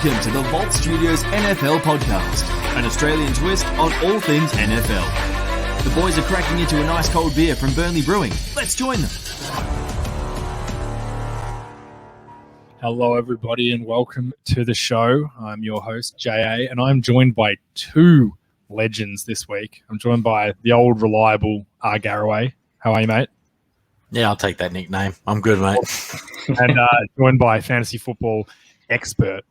Welcome to the Vault Studios NFL podcast, an Australian twist on all things NFL. The boys are cracking into a nice cold beer from Burnley Brewing. Let's join them. Hello, everybody, and welcome to the show. I'm your host, JA, and I'm joined by two legends this week. I'm joined by the old, reliable R. Garraway. How are you, mate? Yeah, I'll take that nickname. I'm good, mate. And joined by fantasy football expert,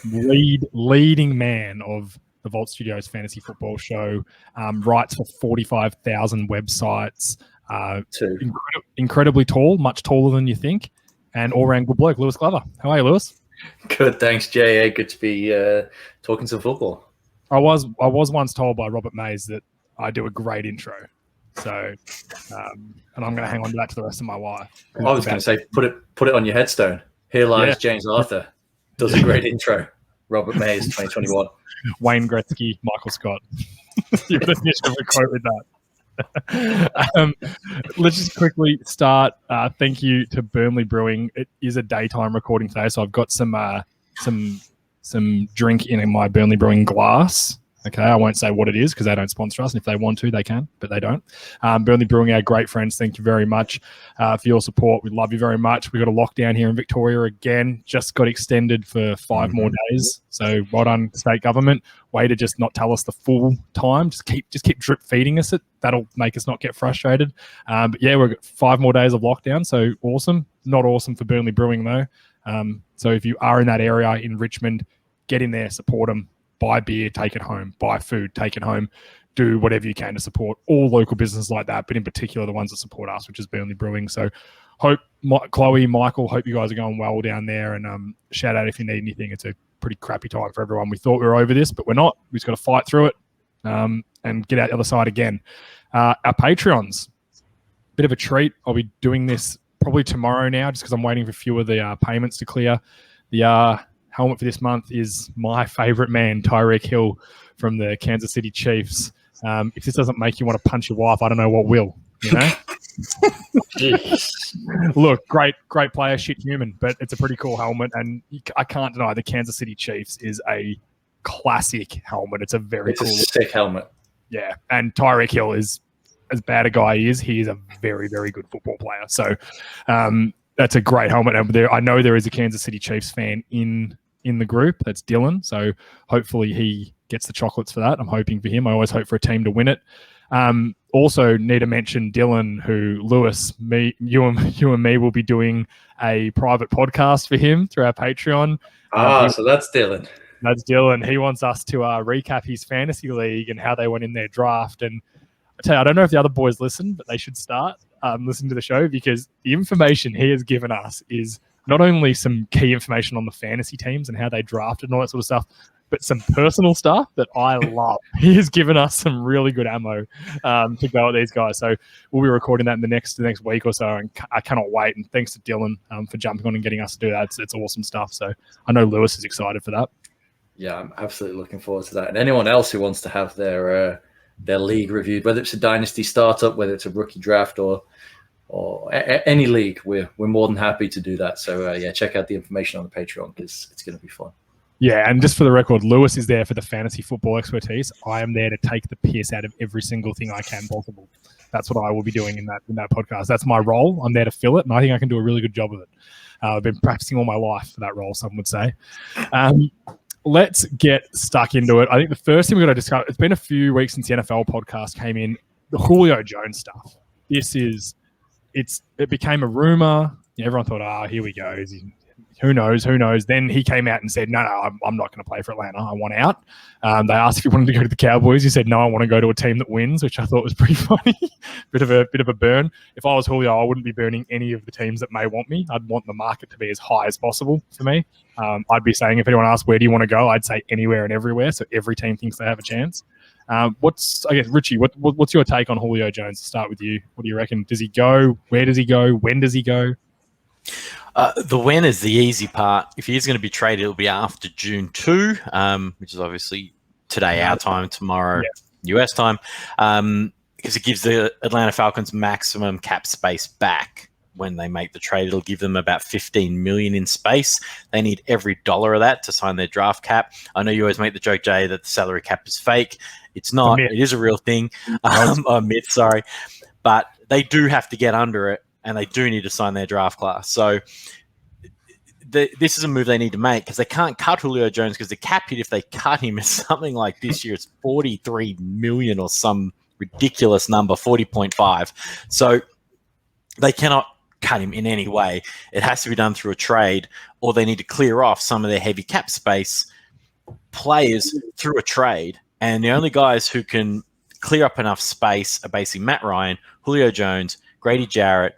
leading man of the Vault Studios fantasy football show, writes for 45,000 websites, incredibly tall, much taller than you think, and all-round good bloke, Lewis Glover. How are you, Lewis? Good, thanks, JA. Good to be talking some football. I was once told by Robert Mays that I do a great intro. So, and I'm going to hang on to that to the rest of my life. I was going to say, put it on your headstone. Here lies James Arthur. Does a great intro. Robert Mays, 2021. Wayne Gretzky, Michael Scott. You're going to have a quote with that. Let's just quickly start. Thank you to Burnley Brewing. It is a daytime recording today, so I've got some drink in my Burnley Brewing glass. Okay, I won't say what it is because they don't sponsor us, and if they want to, they can, but they don't. Burnley Brewing, our great friends, thank you very much for your support. We love you very much. We got a lockdown here in Victoria again, just got extended for 5 more days. So well done, state government. Way to just not tell us the full time. Just keep drip feeding us it. That'll make us not get frustrated. But yeah, we've got 5 more days of lockdown, so awesome. Not awesome for Burnley Brewing though. So if you are in that area in Richmond, get in there, support them. Buy beer, take it home. Buy food, take it home. Do whatever you can to support all local businesses like that, but in particular the ones that support us, which is Burnley Brewing. So hope, Chloe, Michael, hope you guys are going well down there, and shout out if you need anything. It's a pretty crappy time for everyone. We thought we were over this, but we're not. We just got to fight through it and get out the other side again. Our Patreons, bit of a treat. I'll be doing this probably tomorrow now just because I'm waiting for a few of the payments to clear. The helmet for this month is my favorite man, Tyreek Hill from the Kansas City Chiefs. If this doesn't make you want to punch your wife, I don't know what will, you know? Look, great player, shit human, but it's a pretty cool helmet, and I can't deny the Kansas City Chiefs is a classic helmet. It's a sick helmet. Yeah, and Tyreek Hill is, as bad a guy he is a very, very good football player. So that's a great helmet. And I know there is a Kansas City Chiefs fan in the group. That's Dylan. So hopefully he gets the chocolates for that. I'm hoping for him. I always hope for a team to win it. Also need to mention Dylan, who Lewis, you and me will be doing a private podcast for him through our Patreon. So that's Dylan. That's Dylan. He wants us to recap his fantasy league and how they went in their draft. And I tell you, I don't know if the other boys listen, but they should start listening to the show, because the information he has given us is not only some key information on the fantasy teams and how they drafted and all that sort of stuff, but some personal stuff that I love. He has given us some really good ammo to go at these guys. So we'll be recording that in the next week or so, and I cannot wait. And thanks to Dylan for jumping on and getting us to do that. It's awesome stuff. So I know Lewis is excited for that. Yeah, I'm absolutely looking forward to that. And anyone else who wants to have their league reviewed, whether it's a dynasty startup, whether it's a rookie draft, or any league, we're more than happy to do that. So check out the information on the Patreon, because it's going to be fun. Yeah, and just for the record, Lewis is there for the fantasy football expertise. I am there to take the piss out of every single thing I can possible. That's what I will be doing in that podcast. That's my role. I'm there to fill it, and I think I can do a really good job of it. I've been practicing all my life for that role, some would say. Let's get stuck into it. I think the first thing we're going to discuss, it's been a few weeks since the NFL podcast came in, the Julio Jones stuff. It became a rumor. Everyone thought, here we go. Who knows? Then he came out and said, no, I'm not going to play for Atlanta. I want out. They asked if he wanted to go to the Cowboys. He said, no, I want to go to a team that wins, which I thought was pretty funny. bit of a burn. If I was Julio, I wouldn't be burning any of the teams that may want me. I'd want the market to be as high as possible for me. I'd be saying, if anyone asks, where do you want to go? I'd say anywhere and everywhere. So every team thinks they have a chance. Richie, what's your take on Julio Jones? To start with you. What do you reckon? Does he go? Where does he go? When does he go? The when is the easy part. If he is going to be traded, it'll be after June 2, which is obviously today our time, tomorrow US time, because it gives the Atlanta Falcons maximum cap space back. when they make the trade. It'll give them about 15 million in space. They need every dollar of that to sign their draft cap. I know you always make the joke, Jay, that the salary cap is fake. It's not. It is a real thing. A myth, sorry. But they do have to get under it, and they do need to sign their draft class. So this is a move they need to make, because they can't cut Julio Jones, because the cap hit, if they cut him, is something like this year, it's 43 million or some ridiculous number, 40.5. So they cannot cut him in any way. It has to be done through a trade, or they need to clear off some of their heavy cap space players through a trade. And the only guys who can clear up enough space are basically Matt Ryan, Julio Jones, Grady Jarrett,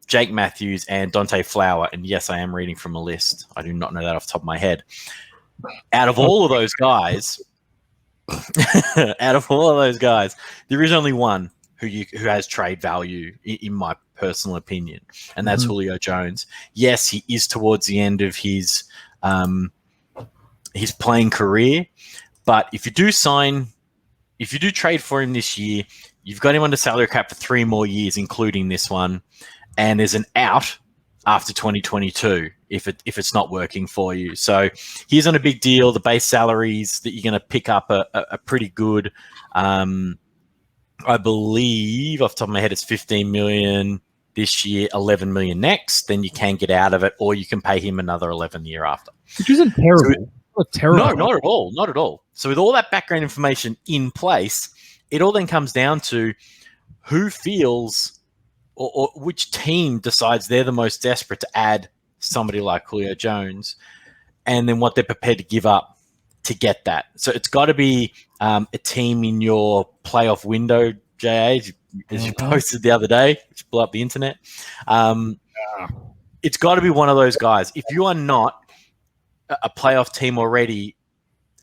Jake Matthews, and Dante Flower. And yes, I am reading from a list. I do not know that off the top of my head. Out of all of those guys, there is only one who has trade value, in my personal opinion, and that's Julio Jones. Yes, he is towards the end of his playing career, but if you do trade for him this year, you've got him under salary cap for 3 more years, including this one, and there's an out after 2022 if it's not working for you. So he's on a big deal. The base salaries that you're going to pick up are pretty good. I believe off the top of my head, it's 15 million this year, 11 million next. Then you can get out of it, or you can pay him another 11 the year after. Which isn't terrible. No, not at all. Not at all. So with all that background information in place, it all then comes down to who feels or which team decides they're the most desperate to add somebody like Julio Jones, and then what they're prepared to give up to get that. So it's got to be a team in your playoff window, JA, as you posted the other day, which blew up the internet. It's got to be one of those guys. If you are not a playoff team already,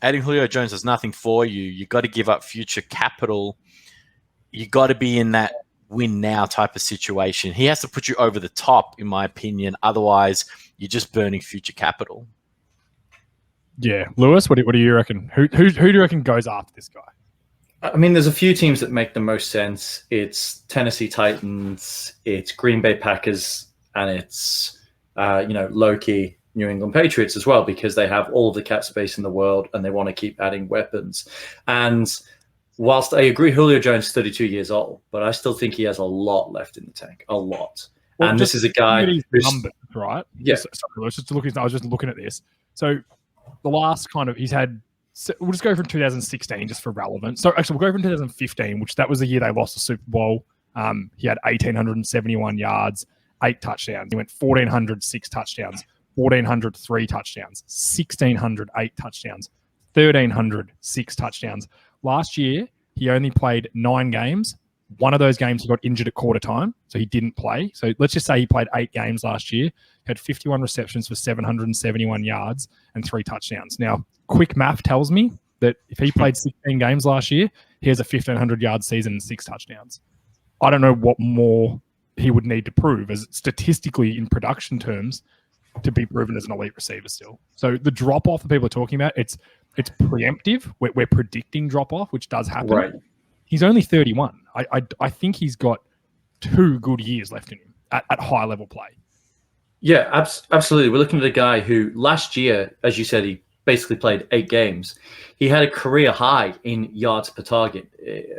adding Julio Jones does nothing for you. You've got to give up future capital. You got to be in that win now type of situation. He has to put you over the top, in my opinion. Otherwise, you're just burning future capital. Yeah, Lewis, what do you reckon? Who do you reckon goes after this guy? I mean, there's a few teams that make the most sense. It's Tennessee Titans, it's Green Bay Packers, and it's low-key New England Patriots as well, because they have all of the cap space in the world and they want to keep adding weapons. And whilst I agree Julio Jones is 32 years old, but I still think he has a lot left in the tank, a lot. Well, and this is a guy who's numbers, right? Yeah. I was just looking at this. So the last he's had, we'll just go from 2016 just for relevance. So actually, we'll go from 2015, which that was the year they lost the Super Bowl. He had 1,871 yards, 8 touchdowns. He went 1,400, 6 touchdowns, 1,400, 3 touchdowns, 1,600, 8 touchdowns, 1,300, 6 touchdowns. Last year, he only played 9 games. One of those games he got injured at quarter time, so he didn't play. So let's just say he played 8 games last year. He had 51 receptions for 771 yards and 3 touchdowns. Now, quick math tells me that if he played 16 games last year, he has a 1,500-yard season and 6 touchdowns. I don't know what more he would need to prove, as statistically in production terms, to be proven as an elite receiver still. So the drop-off that people are talking about, it's preemptive. We're predicting drop-off, which does happen. Right. He's only 31. I think he's got 2 good years left in him at high-level play. Yeah, absolutely. We're looking at a guy who last year, as you said, he basically played 8 games. He had a career high in yards per target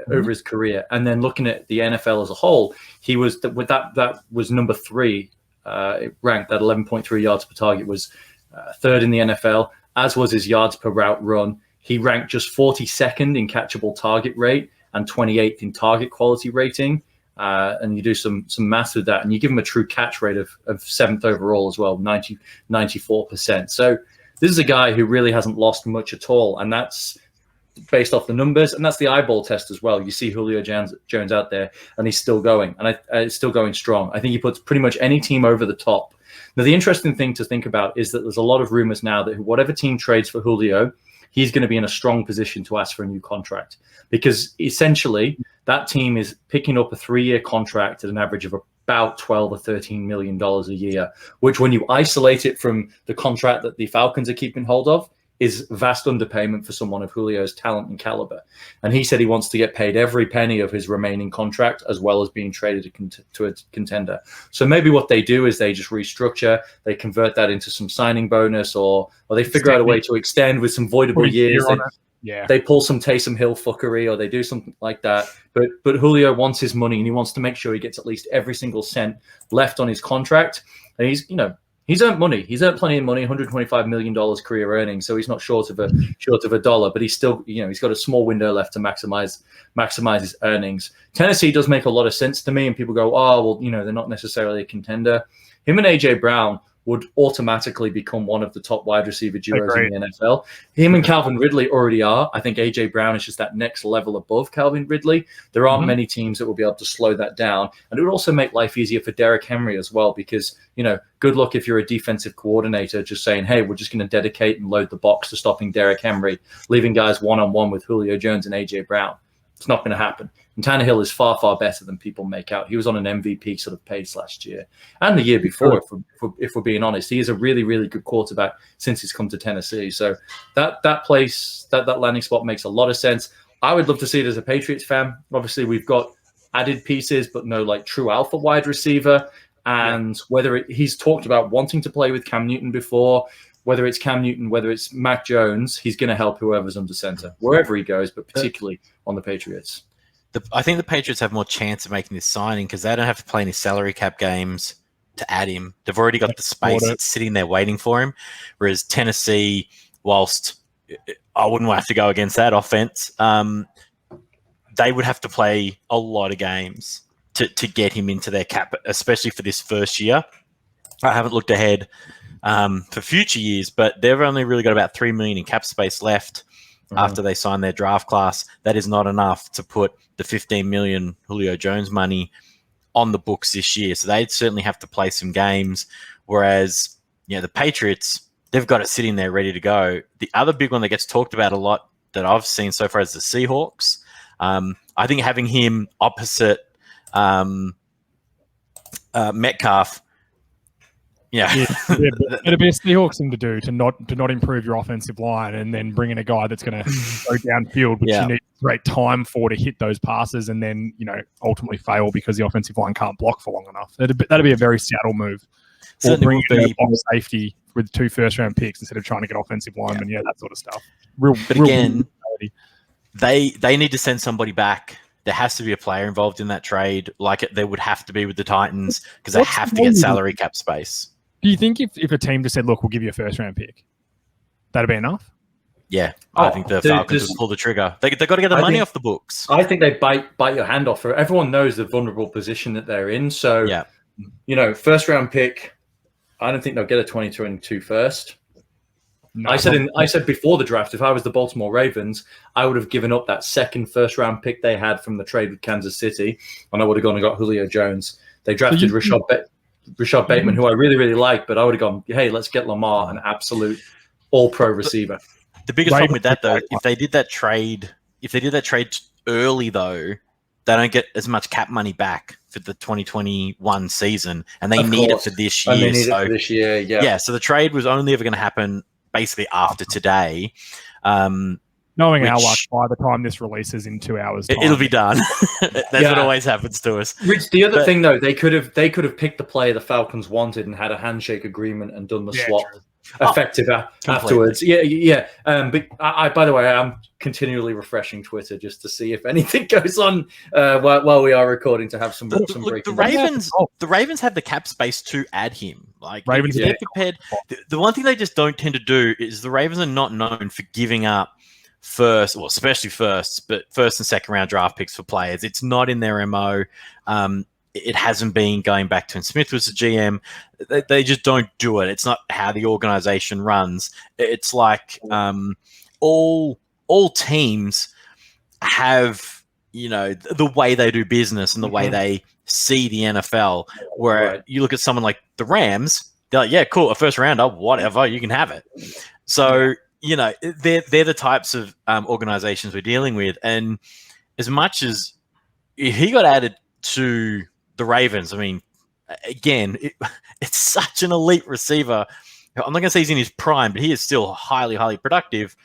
over his career. And then looking at the NFL as a whole, he was that was number 3. It ranked at 11.3 yards per target, was 3rd in the NFL, as was his yards per route run. He ranked just 42nd in catchable target rate and 28th in target quality rating. And you do some maths with that, and you give him a true catch rate of 7th overall as well, 94%. So this is a guy who really hasn't lost much at all, and that's based off the numbers, and that's the eyeball test as well. You see Julio Jones out there, and he's still going, and it's still going strong. I think he puts pretty much any team over the top. Now, the interesting thing to think about is that there's a lot of rumors now that whatever team trades for Julio, he's going to be in a strong position to ask for a new contract, because essentially that team is picking up a 3-year contract at an average of about $12 or $13 million a year, which when you isolate it from the contract that the Falcons are keeping hold of, is vast underpayment for someone of Julio's talent and caliber. And he said he wants to get paid every penny of his remaining contract, as well as being traded to a contender. So maybe what they do is they just restructure, they convert that into some signing bonus, or they figure out a way to extend with some voidable years. They pull some Taysom Hill fuckery, or they do something like that. But Julio wants his money, and he wants to make sure he gets at least every single cent left on his contract. And he's earned money. He's earned plenty of money, $125 million career earnings. So he's not short of a dollar, but he's still, he's got a small window left to maximize his earnings. Tennessee does make a lot of sense to me, and people go, oh, well, they're not necessarily a contender. Him and AJ Brown would automatically become one of the top wide receiver duos in the NFL. Him and Calvin Ridley already are. I think AJ Brown is just that next level above Calvin Ridley. There aren't many teams that will be able to slow that down. And it would also make life easier for Derrick Henry as well, because, good luck if you're a defensive coordinator just saying, hey, we're just going to dedicate and load the box to stopping Derrick Henry, leaving guys one-on-one with Julio Jones and AJ Brown. It's not going to happen. And Tannehill is far, far better than people make out. He was on an MVP sort of pace last year and the year before, if we're being honest. He is a really, really good quarterback since he's come to Tennessee. So that place, that landing spot makes a lot of sense. I would love to see it as a Patriots fan. Obviously, we've got added pieces, but no true alpha wide receiver. And he's talked about wanting to play with Cam Newton before. Whether it's Cam Newton, whether it's Mac Jones, he's going to help whoever's under center, wherever he goes, but particularly on the Patriots. I think the Patriots have more chance of making this signing because they don't have to play any salary cap games to add him. They've already got the space that's sitting there waiting for him, whereas Tennessee, whilst I wouldn't have to go against that offense, they would have to play a lot of games to get him into their cap, especially for this first year. I haven't looked ahead for future years, but they've only really got about $3 million in cap space left after they sign their draft class. That is not enough to put the $15 million Julio Jones money on the books this year. So they'd certainly have to play some games. Whereas, the Patriots, they've got it sitting there ready to go. The other big one that gets talked about a lot that I've seen so far is the Seahawks. I think having him opposite Metcalf, but it'd be a Seahawks thing to do to not improve your offensive line and then bring in a guy that's going to go downfield, which you need great time for to hit those passes, and then ultimately fail because the offensive line can't block for long enough. That'd be a very Seattle move. Or bring in a box safety with 2 first-round picks instead of trying to get offensive linemen, that sort of stuff. They need to send somebody back. There has to be a player involved in that trade, like there would have to be with the Titans, because they have to get salary cap space. Do you think if a team just said, look, we'll give you a first-round pick, that'd be enough? Yeah, I think the Falcons would pull the trigger. They got to get the money off the books. I think they bite your hand off. Everyone knows the vulnerable position that they're in. So, first-round pick, I don't think they'll get a 2022 first. No, I said before the draft, if I was the Baltimore Ravens, I would have given up that second first-round pick they had from the trade with Kansas City, and I would have gone and got Julio Jones. They drafted Rashad Bateman, who I really, really like, but I would have gone, hey, let's get Lamar, an absolute all-pro receiver. The biggest problem with that, though, if they did that trade early, though, they don't get as much cap money back for the 2021 season, and they need it for this year. And they need it for this year, yeah. So the trade was only ever going to happen basically after today. Knowing our luck, by the time this releases in 2 hours, it'll be done. That's what always happens to us. Rich, the other thing, though, they could have picked the player the Falcons wanted and had a handshake agreement and done the swap effective afterwards. Yeah. But I, by the way, I'm continually refreshing Twitter just to see if anything goes on while we are recording to have some breaking. The Ravens have the cap space to add him. Ravens, they're prepared. The one thing they just don't tend to do is the Ravens are not known for giving up especially first and second round draft picks for players. It's not in their MO. It hasn't been going back to when Smith was the GM. They just don't do it. It's not how the organization runs. It's like all teams have, the way they do business and the way they see the NFL, where you look at someone like the Rams, they're like, yeah, cool, a first rounder, whatever, you can have it. So, they're the types of organizations we're dealing with. And as much as he got added to the Ravens, I mean, again, it's such an elite receiver I'm not going to say he's in his prime, but he is still highly, highly productive.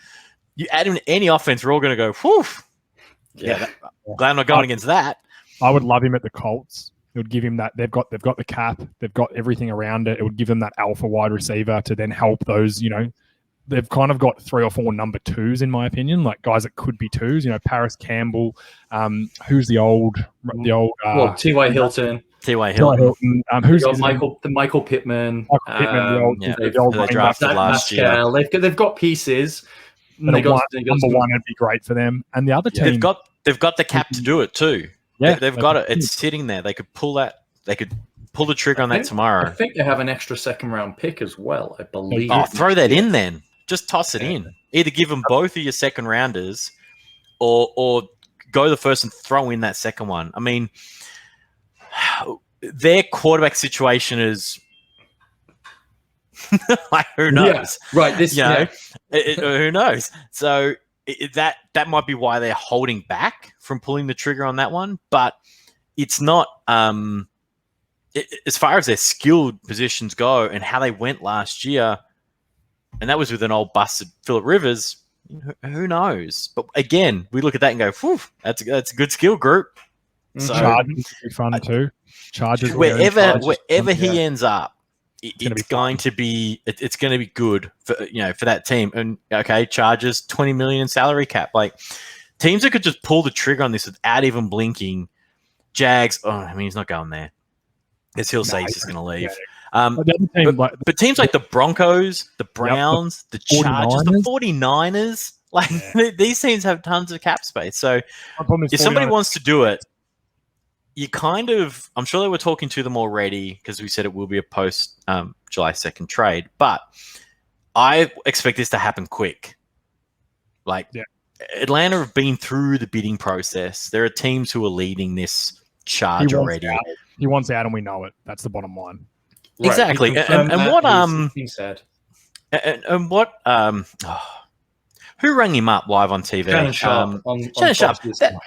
You add him to any offense, we're all going to go, whew. Yeah, glad I'm not going against that. I would love him at the Colts. It would give him that. They've got the cap. They've got everything around it. It would give them that alpha wide receiver to then help those. They've kind of got 3 or 4 number 2s in my opinion, like guys that could be 2s. Paris Campbell. Who's the old? T.Y. Hilton. T.Y. Hilton. Who's Michael Pittman? The old they drafted last year. They've got pieces. Number one would be great for them, and the other team they've got the cap to do it too. Yeah, they've got it. It's sitting there. They could pull that. They could pull the trigger on that tomorrow. I think they have an extra second-round pick as well, I believe. Oh, throw that in then. Just toss it in. Either give them both of your second rounders, or go the first and throw in that second one. I mean, their quarterback situation is like who knows? Yeah, right. Who knows? So that might be why they're holding back from pulling the trigger on that one, but it's not. As far as their skilled positions go and how they went last year, and that was with an old busted Phillip Rivers. Who knows? But again, we look at that and go, "Whew, that's a good skill group." So Chargers would be fun too. Chargers, wherever he ends up, it's going to be good for that team. And okay, Chargers $20 million in salary cap. Like teams that could just pull the trigger on this without even blinking. Jags. Oh, I mean, he's not going there. As he'll say, he's just going to leave. But teams like the Broncos, the Browns, the Chargers, the 49ers, these teams have tons of cap space. So if somebody wants to do it, you kind of, I'm sure they were talking to them already because we said it will be a post July 2nd trade, but I expect this to happen quick. Atlanta have been through the bidding process. There are teams who are leading this charge already. He wants out and we know it. That's the bottom line. Right. Exactly. And what who rang him up live on TV? Shannon Sharp. Shannon Sharp.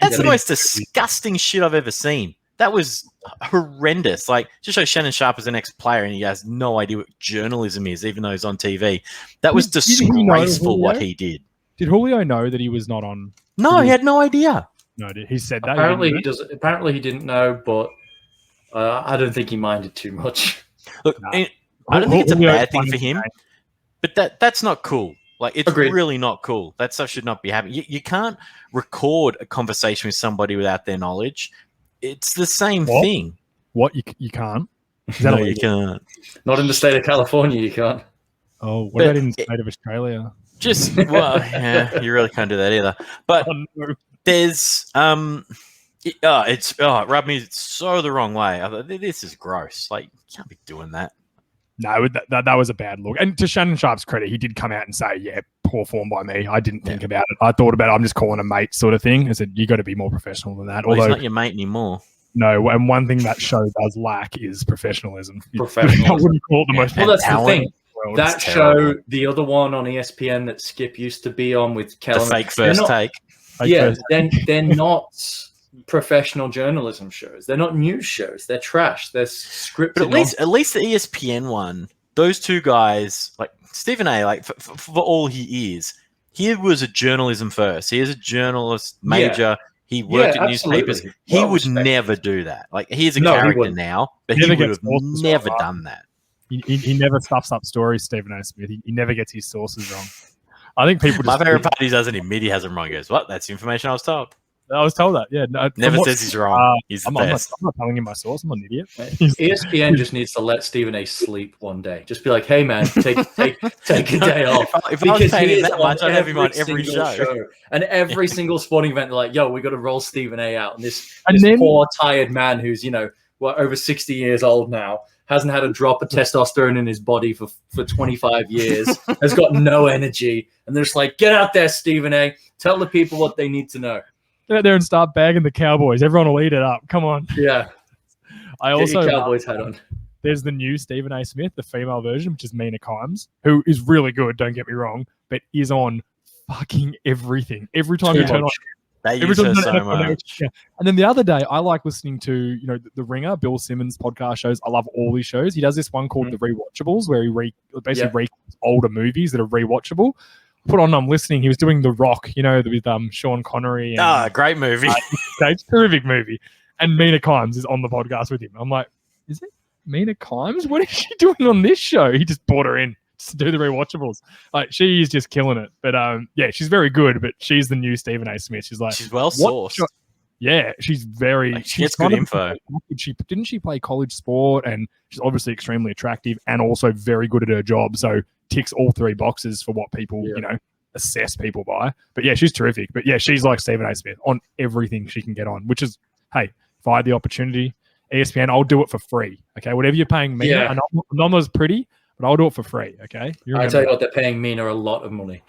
That's the most disgusting shit I've ever seen. That was horrendous. Just shows Shannon Sharp is an ex-player and he has no idea what journalism is, even though he's on TV. That was disgraceful what he did. Did Julio know that he was not on? No, he had no idea. No, he said that. Apparently he does. Apparently he didn't know, but I don't think he minded too much. Look, I don't think it's a bad thing for him, but that's not cool. It's Agreed. Really not cool. That stuff should not be happening. You can't record a conversation with somebody without their knowledge. It's the same thing. What? You can't? No, you can't. Not in the state of California, you can't. Oh, what about in the state of Australia? You really can't do that either. But there's it rubbed me so the wrong way. I thought, this is gross. You can't be doing that. No, that was a bad look. And to Shannon Sharp's credit, he did come out and say, yeah, poor form by me. I didn't think about it. I thought about it. I'm just calling a mate sort of thing. I said, you got to be more professional than that. Well, he's not your mate anymore. No, and one thing that show does lack is professionalism. I wouldn't call it the most. Well, that's the thing. That show, the other one on ESPN that Skip used to be on with Kellen. The fake first take. They're not professional journalism shows. They're not news shows. They're trash. They're scripted. But at least the ESPN one, those two guys, Stephen A, for all he is, he was a journalism first. He is a journalist major. Yeah. He worked at newspapers. He would never do that. He is a character now, but he would have never done that. He never stuffs up stories, Stephen A. Smith. He never gets his sources wrong. I think people. My favorite part, he doesn't admit he has them wrong. He goes, "What? That's the information I was told." I was told that. Yeah, no, never says he's wrong. He's the best. I'm not telling you my source. I'm an idiot. ESPN just needs to let Stephen A. sleep one day. Just be like, "Hey, man, take a day off." If I was paying him that much, I'd have him on every show. And every single sporting event, they're like, "Yo, we got to roll Stephen A. out." And this poor, tired man who's over 60 years old now, hasn't had a drop of testosterone in his body for 25 years, has got no energy, and they're just like, "Get out there, Stephen A. Tell the people what they need to know." Get out there and start bagging the Cowboys. Everyone will eat it up. Come on. Yeah. I also Cowboys hat on. There's the new Stephen A. Smith, the female version, which is Mina Kimes, who is really good, don't get me wrong, but is on fucking everything. Every time you turn on, They Every use time her it's so on NFL Network, much. yeah. And then the other day, I like listening to the Ringer, Bill Simmons podcast shows. I love all his shows. He does this one called The Rewatchables, where he basically recaps older movies that are rewatchable. Put on, I'm listening. He was doing The Rock, with Sean Connery. And, Great movie. it's a terrific movie. And Mina Kimes is on the podcast with him. I'm like, is it Mina Kimes? What is she doing on this show? He just brought her in to do the rewatchables. Like, she is just killing it. But she's very good. But she's the new Stephen A. Smith. She's like, she's well sourced. Yeah, she's very. Like, she gets good info. Didn't she play college sport? And she's obviously extremely attractive and also very good at her job. So ticks all three boxes for what people assess people by. But yeah, she's terrific. But yeah, she's like Stephen A. Smith on everything she can get on. Which is, hey, if I had the opportunity, ESPN, I'll do it for free. Okay, whatever you're paying me. Yeah. I know Nama's pretty, but I'll do it for free. Okay, I tell you what, they're paying Mina a lot of money.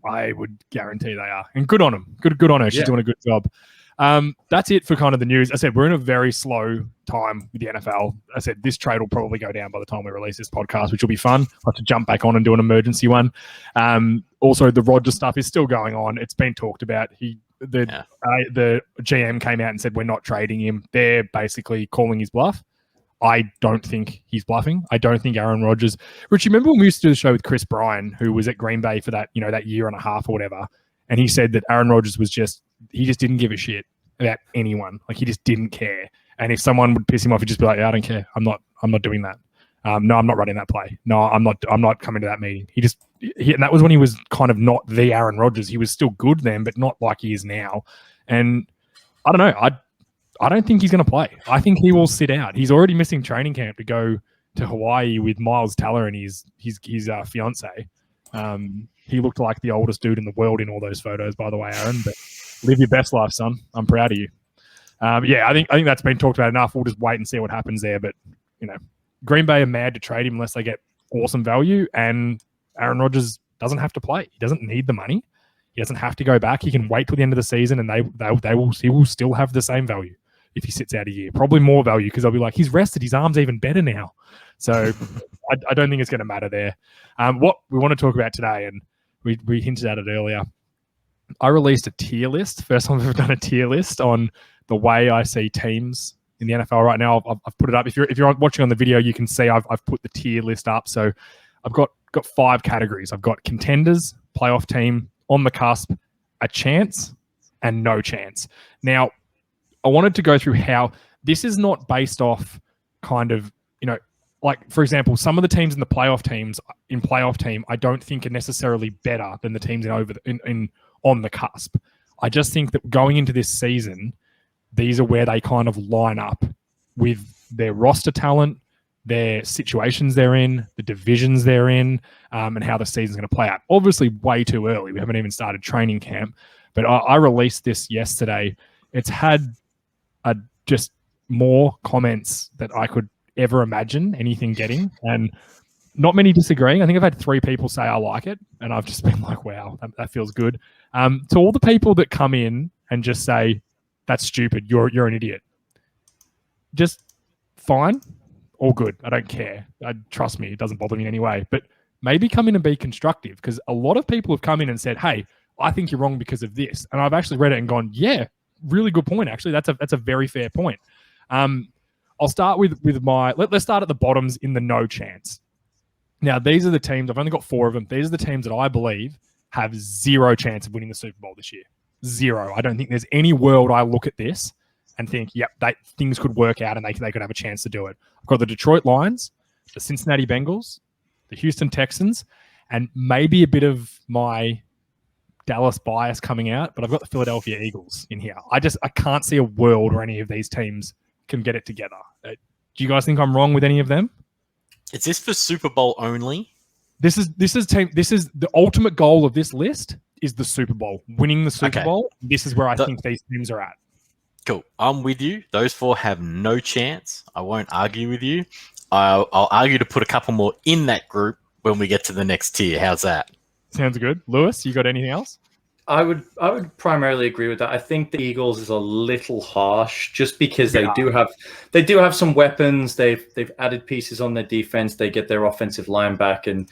I would guarantee they are, and good on them. Good on her. She's doing a good job. That's it for kind of the news. I said we're in a very slow time with the NFL. I said this trade will probably go down by the time we release this podcast, which will be fun. I'll have to jump back on and do an emergency one. Also, the Rodgers stuff is still going on. It's been talked about. The GM came out and said we're not trading him. They're basically calling his bluff. I don't think he's bluffing. I don't think Aaron Rodgers. Rich, remember when we used to do the show with Chris Bryan, who was at Green Bay for that year and a half or whatever, and he said that Aaron Rodgers he just didn't give a shit about anyone. Like, he just didn't care. And if someone would piss him off, he'd just be like, yeah, I don't care. I'm not doing that. No, I'm not running that play. No, I'm not coming to that meeting. And that was when he was kind of not the Aaron Rodgers. He was still good then, but not like he is now. And I don't know. I don't think he's going to play. I think he will sit out. He's already missing training camp to go to Hawaii with Miles Teller and his fiance. He looked like the oldest dude in the world in all those photos, by the way, Aaron. But live your best life, son. I'm proud of you. I think that's been talked about enough. We'll just wait and see what happens there. But Green Bay are mad to trade him unless they get awesome value, and Aaron Rodgers doesn't have to play. He doesn't need the money. He doesn't have to go back. He can wait till the end of the season, and he will still have the same value if he sits out a year. Probably more value because they'll be like, he's rested. His arm's even better now. So I don't think it's going to matter there. What we want to talk about today, and we hinted at it earlier, I released a tier list. First time I've ever done a tier list on the way I see teams in the NFL right now. I've put it up. If you're watching on the video, you can see I've put the tier list up. So I've got 5 categories. I've got contenders, playoff team, on the cusp, a chance, and no chance. Now, I wanted to go through how this is not based off kind of, like, for example, some of the teams in the playoff team, I don't think are necessarily better than the teams on the cusp. I just think that going into this season, these are where they kind of line up with their roster talent, their situations they're in, the divisions they're in, and how the season's going to play out. Obviously, way too early. We haven't even started training camp. But I released this yesterday. It's had just more comments that I could ever imagine anything getting, and not many disagreeing. I think I've had 3 people say I like it, and I've just been like, wow, that feels good. To all the people that come in and just say, that's stupid, you're an idiot. Just fine. All good. I don't care. Trust me, it doesn't bother me in any way. But maybe come in and be constructive, because a lot of people have come in and said, hey, I think you're wrong because of this. And I've actually read it and gone, yeah, really good point, actually. That's a very fair point. I'll start with my... Let's start at the bottoms in the no chance. Now, these are the teams. I've only got 4 of them. These are the teams that I believe have 0 chance of winning the Super Bowl this year. 0. I don't think there's any world I look at this and think, yep, things could work out and they could have a chance to do it. I've got the Detroit Lions, the Cincinnati Bengals, the Houston Texans, and maybe a bit of my Dallas bias coming out, but I've got the Philadelphia Eagles in here. I can't see a world where any of these teams can get it together. Do you guys think I'm wrong with any of them? Is this for Super Bowl only? This is the ultimate goal of this list is the Super Bowl. Winning the Super Bowl. This is where I think these teams are at. Cool. I'm with you. Those 4 have no chance. I won't argue with you. I'll argue to put a couple more in that group when we get to the next tier. How's that? Sounds good. Lewis, you got anything else? I would primarily agree with that. I think the Eagles is a little harsh just because they do have some weapons. They've added pieces on their defense. They get their offensive line back, and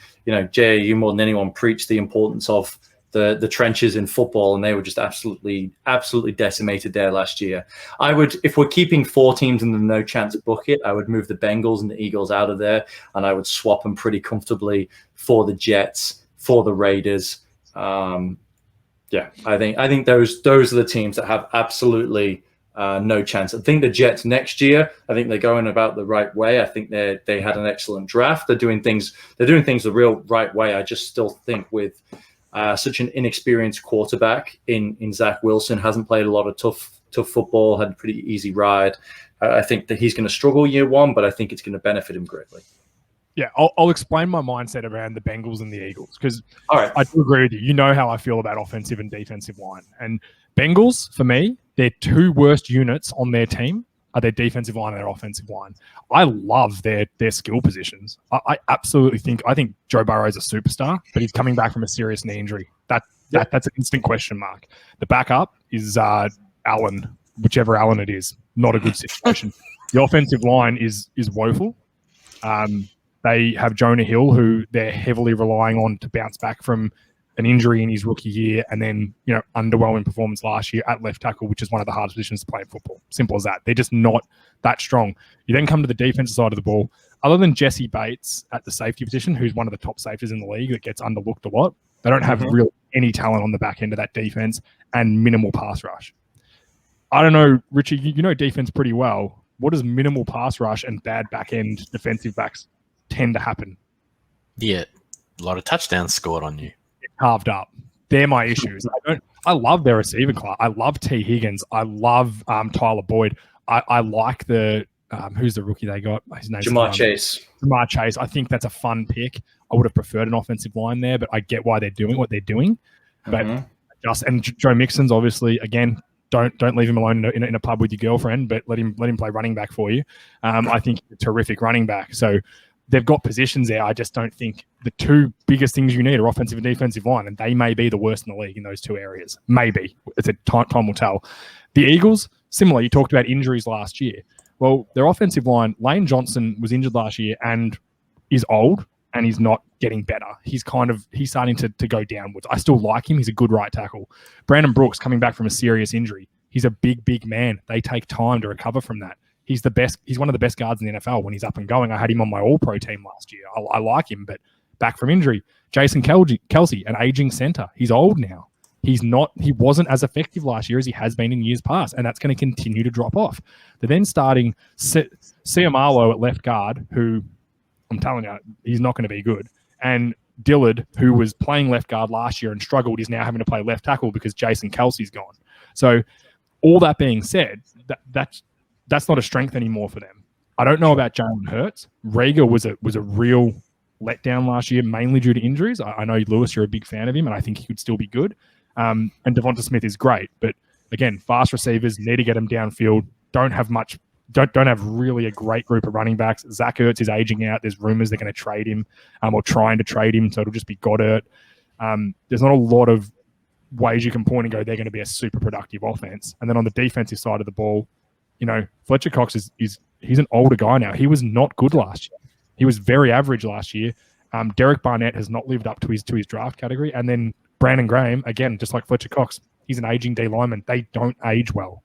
Jay, you more than anyone preach the importance of the trenches in football, and they were just absolutely decimated there last year. If we're keeping 4 teams in the no chance bucket, I would move the Bengals and the Eagles out of there, and I would swap them pretty comfortably for the Jets, for the Raiders. I think those are the teams that have absolutely no chance. I think the Jets next year, I think they're going about the right way. I think they had an excellent draft. They're doing things the real right way. I just still think with such an inexperienced quarterback in Zach Wilson, hasn't played a lot of tough football, had a pretty easy ride. I think that he's going to struggle year one, but I think it's going to benefit him greatly. Yeah, I'll explain my mindset around the Bengals and the Eagles, because I do agree with you. You know how I feel about offensive and defensive line. And Bengals, for me, their 2 worst units on their team are their defensive line and their offensive line. I love their skill positions. I absolutely think Joe Burrow is a superstar, but he's coming back from a serious knee injury. That's an instant question mark. The backup is Allen, whichever Allen it is. Not a good situation. The offensive line is woeful. They have Jonah Hill, who they're heavily relying on to bounce back from an injury in his rookie year, and then underwhelming performance last year at left tackle, which is one of the hardest positions to play in football. Simple as that. They're just not that strong. You then come to the defensive side of the ball. Other than Jesse Bates at the safety position, who's one of the top safeties in the league that gets underlooked a lot, they don't have really any talent on the back end of that defense and minimal pass rush. I don't know, Richie, you know defense pretty well. What does minimal pass rush and bad back end defensive backs tend to happen? Yeah, a lot of touchdowns scored on you. Carved up. They're my issues. I love their receiving class. I love T. Higgins. I love Tyler Boyd. I like the who's the rookie they got? His name's Jamar Chase. Jamar Chase. I think that's a fun pick. I would have preferred an offensive line there, but I get why they're doing what they're doing. But and Joe Mixon's obviously, again, don't leave him alone in a pub with your girlfriend, but let him play running back for you. I think he's a terrific running back. So they've got positions there. I just don't think the 2 biggest things you need are offensive and defensive line, and they may be the worst in the league in those 2 areas. Maybe. Time will tell. The Eagles, similar. You talked about injuries last year. Well, their offensive line, Lane Johnson was injured last year and is old, and he's not getting better. He's starting to go downwards. I still like him. He's a good right tackle. Brandon Brooks coming back from a serious injury. He's a big man. They take time to recover from that. He's the best. He's one of the best guards in the NFL when he's up and going. I had him on my All-Pro team last year. I like him, but back from injury. Jason Kelsey, an aging center. He's old now. He wasn't as effective last year as he has been in years past, and that's going to continue to drop off. They're then starting Siamalo at left guard, who I'm telling you, he's not going to be good. And Dillard, who was playing left guard last year and struggled, is now having to play left tackle because Jason Kelsey's gone. So all that being said, that's not a strength anymore for them. I don't know about Jalen Hurts. Rager was a real letdown last year, mainly due to injuries. I know, Lewis, you're a big fan of him, and I think he could still be good. And Devonta Smith is great. But again, fast receivers, need to get them downfield. Don't have really a great group of running backs. Zach Ertz is aging out. There's rumors they're going to trade him or trying to trade him, so it'll just be Goddard. There's not a lot of ways you can point and go, they're going to be a super productive offense. And then on the defensive side of the ball, Fletcher Cox he's an older guy now. He was not good last year. He was very average last year. Derek Barnett has not lived up to his draft category. And then Brandon Graham, again, just like Fletcher Cox, he's an aging D lineman. They don't age well.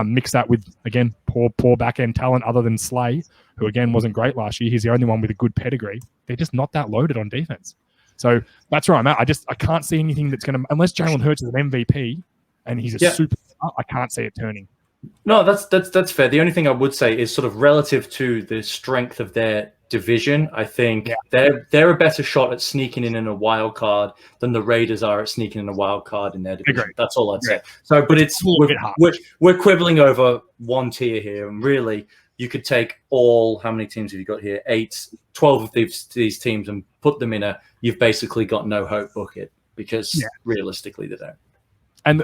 Mix that with, again, poor back-end talent other than Slay, who, again, wasn't great last year. He's the only one with a good pedigree. They're just not that loaded on defense. So that's where I'm at. I can't see anything that's going to – unless Jalen Hurts is an MVP and he's a superstar, I can't see it turning. No, that's fair. The only thing I would say is sort of relative to the strength of their division, I think they're a better shot at sneaking in a wild card than the Raiders are at sneaking in a wild card in their division. That's all I'd say. So, but we're quibbling over one tier here, and really, you could take how many teams have you got here? 12 of these teams and put them in you've basically got no hope bucket because realistically they don't. And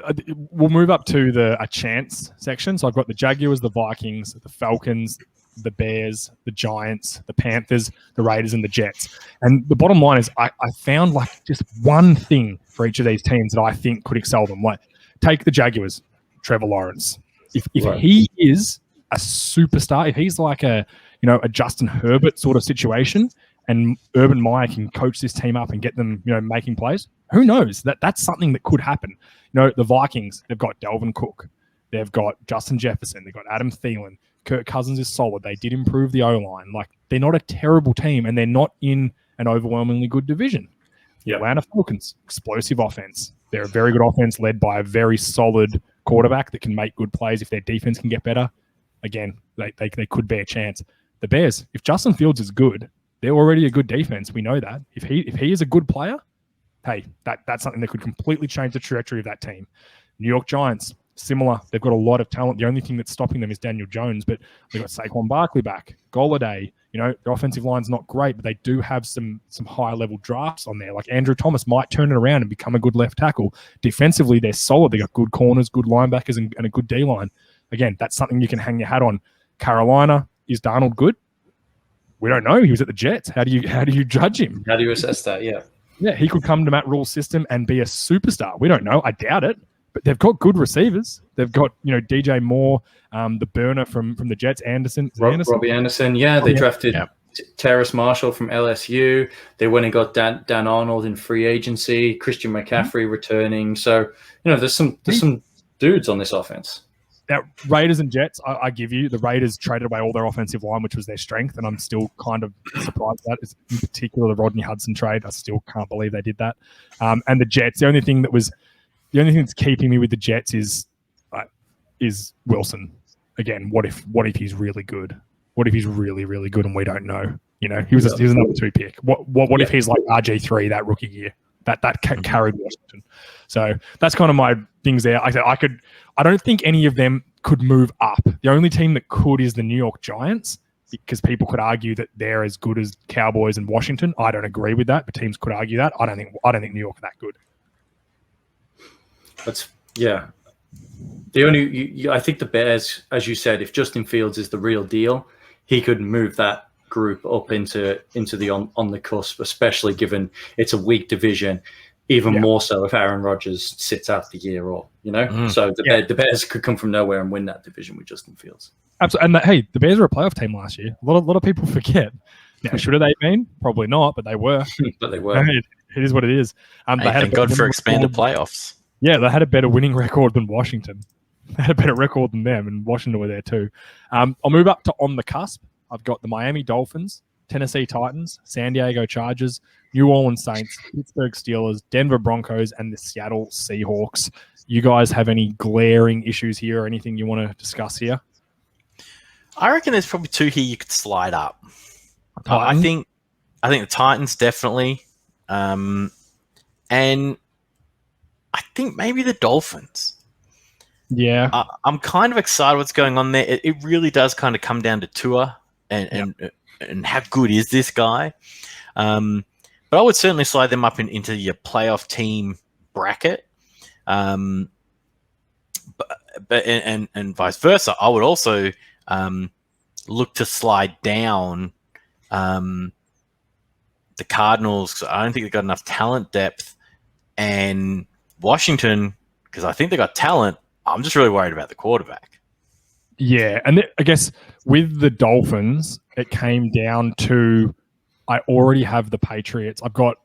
we'll move up to a chance section. So I've got the Jaguars, the Vikings, the Falcons, the Bears, the Giants, the Panthers, the Raiders, and the Jets. And the bottom line is I found like just one thing for each of these teams that I think could excel them. Like, take the Jaguars, Trevor Lawrence. If he is a superstar, if he's like a Justin Herbert sort of situation, and Urban Meyer can coach this team up and get them, making plays, Who knows? That's something that could happen. The Vikings, they've got Dalvin Cook. They've got Justin Jefferson. They've got Adam Thielen. Kirk Cousins is solid. They did improve the O-line. Like, they're not a terrible team, and they're not in an overwhelmingly good division. The Atlanta Falcons, explosive offense. They're a very good offense led by a very solid quarterback that can make good plays. If their defense can get better, again, they could be a chance. The Bears, if Justin Fields is good, they're already a good defense. We know that. If he is a good player, hey, that's something that could completely change the trajectory of that team. New York Giants, similar. They've got a lot of talent. The only thing that's stopping them is Daniel Jones, but they've got Saquon Barkley back, Golladay. Their offensive line's not great, but they do have some high-level drafts on there. Like Andrew Thomas might turn it around and become a good left tackle. Defensively, they're solid. They got good corners, good linebackers, and a good D-line. Again, that's something you can hang your hat on. Carolina, is Darnold good? We don't know. He was at the Jets. How do you judge him? How do you assess that? Yeah. Yeah, he could come to Matt Rule's system and be a superstar. We don't know. I doubt it. But they've got good receivers. They've got, DJ Moore, the burner from the Jets, Anderson. Robbie Anderson. Yeah, they drafted Terrace Marshall from LSU. They went and got Dan Arnold in free agency. Christian McCaffrey returning. So, there's some dudes on this offense. Now, Raiders and Jets, I give you. The Raiders traded away all their offensive line, which was their strength, and I'm still kind of surprised at that. In particular, the Rodney Hudson trade. I still can't believe they did that. And the Jets, the only thing that's keeping me with the Jets is Wilson. Again, what if he's really good? What if he's really, really good and we don't know? He was a number 2 pick. What if he's like RG3 that rookie year? That carried Washington. So that's kind of my things there. I don't think any of them could move up. The only team that could is the New York Giants, because people could argue that they're as good as Cowboys and Washington. I don't agree with that, but teams could argue that. I don't think New York are that good. I think the Bears, as you said, if Justin Fields is the real deal, he could move that group up into the on the cusp, especially given it's a weak division. Even more so if Aaron Rodgers sits out the year, So the Bears could come from nowhere and win that division with Justin Fields. Absolutely. And the Bears were a playoff team last year. A lot of people forget. Now, should have they been? Probably not, but they were. But they were. It is what it is. Thank God for expanded playoffs. Yeah, they had a better winning record than Washington. They had a better record than them, and Washington were there too. I'll move up to on the cusp. I've got the Miami Dolphins, Tennessee Titans, San Diego Chargers, New Orleans Saints, Pittsburgh Steelers, Denver Broncos, and the Seattle Seahawks. You guys have any glaring issues here or anything you want to discuss here? I reckon there's probably 2 here you could slide up. I think the Titans definitely, and I think maybe the Dolphins. Yeah, I'm kind of excited what's going on there. It really does kind of come down to Tua and how good is this guy. But I would certainly slide them up into your playoff team bracket. But vice versa, I would also look to slide down the Cardinals. I don't think they've got enough talent depth, and Washington, because I think they got talent. I'm just really worried about the quarterback. Yeah, and I guess with the Dolphins, it came down to I already have the Patriots. I've got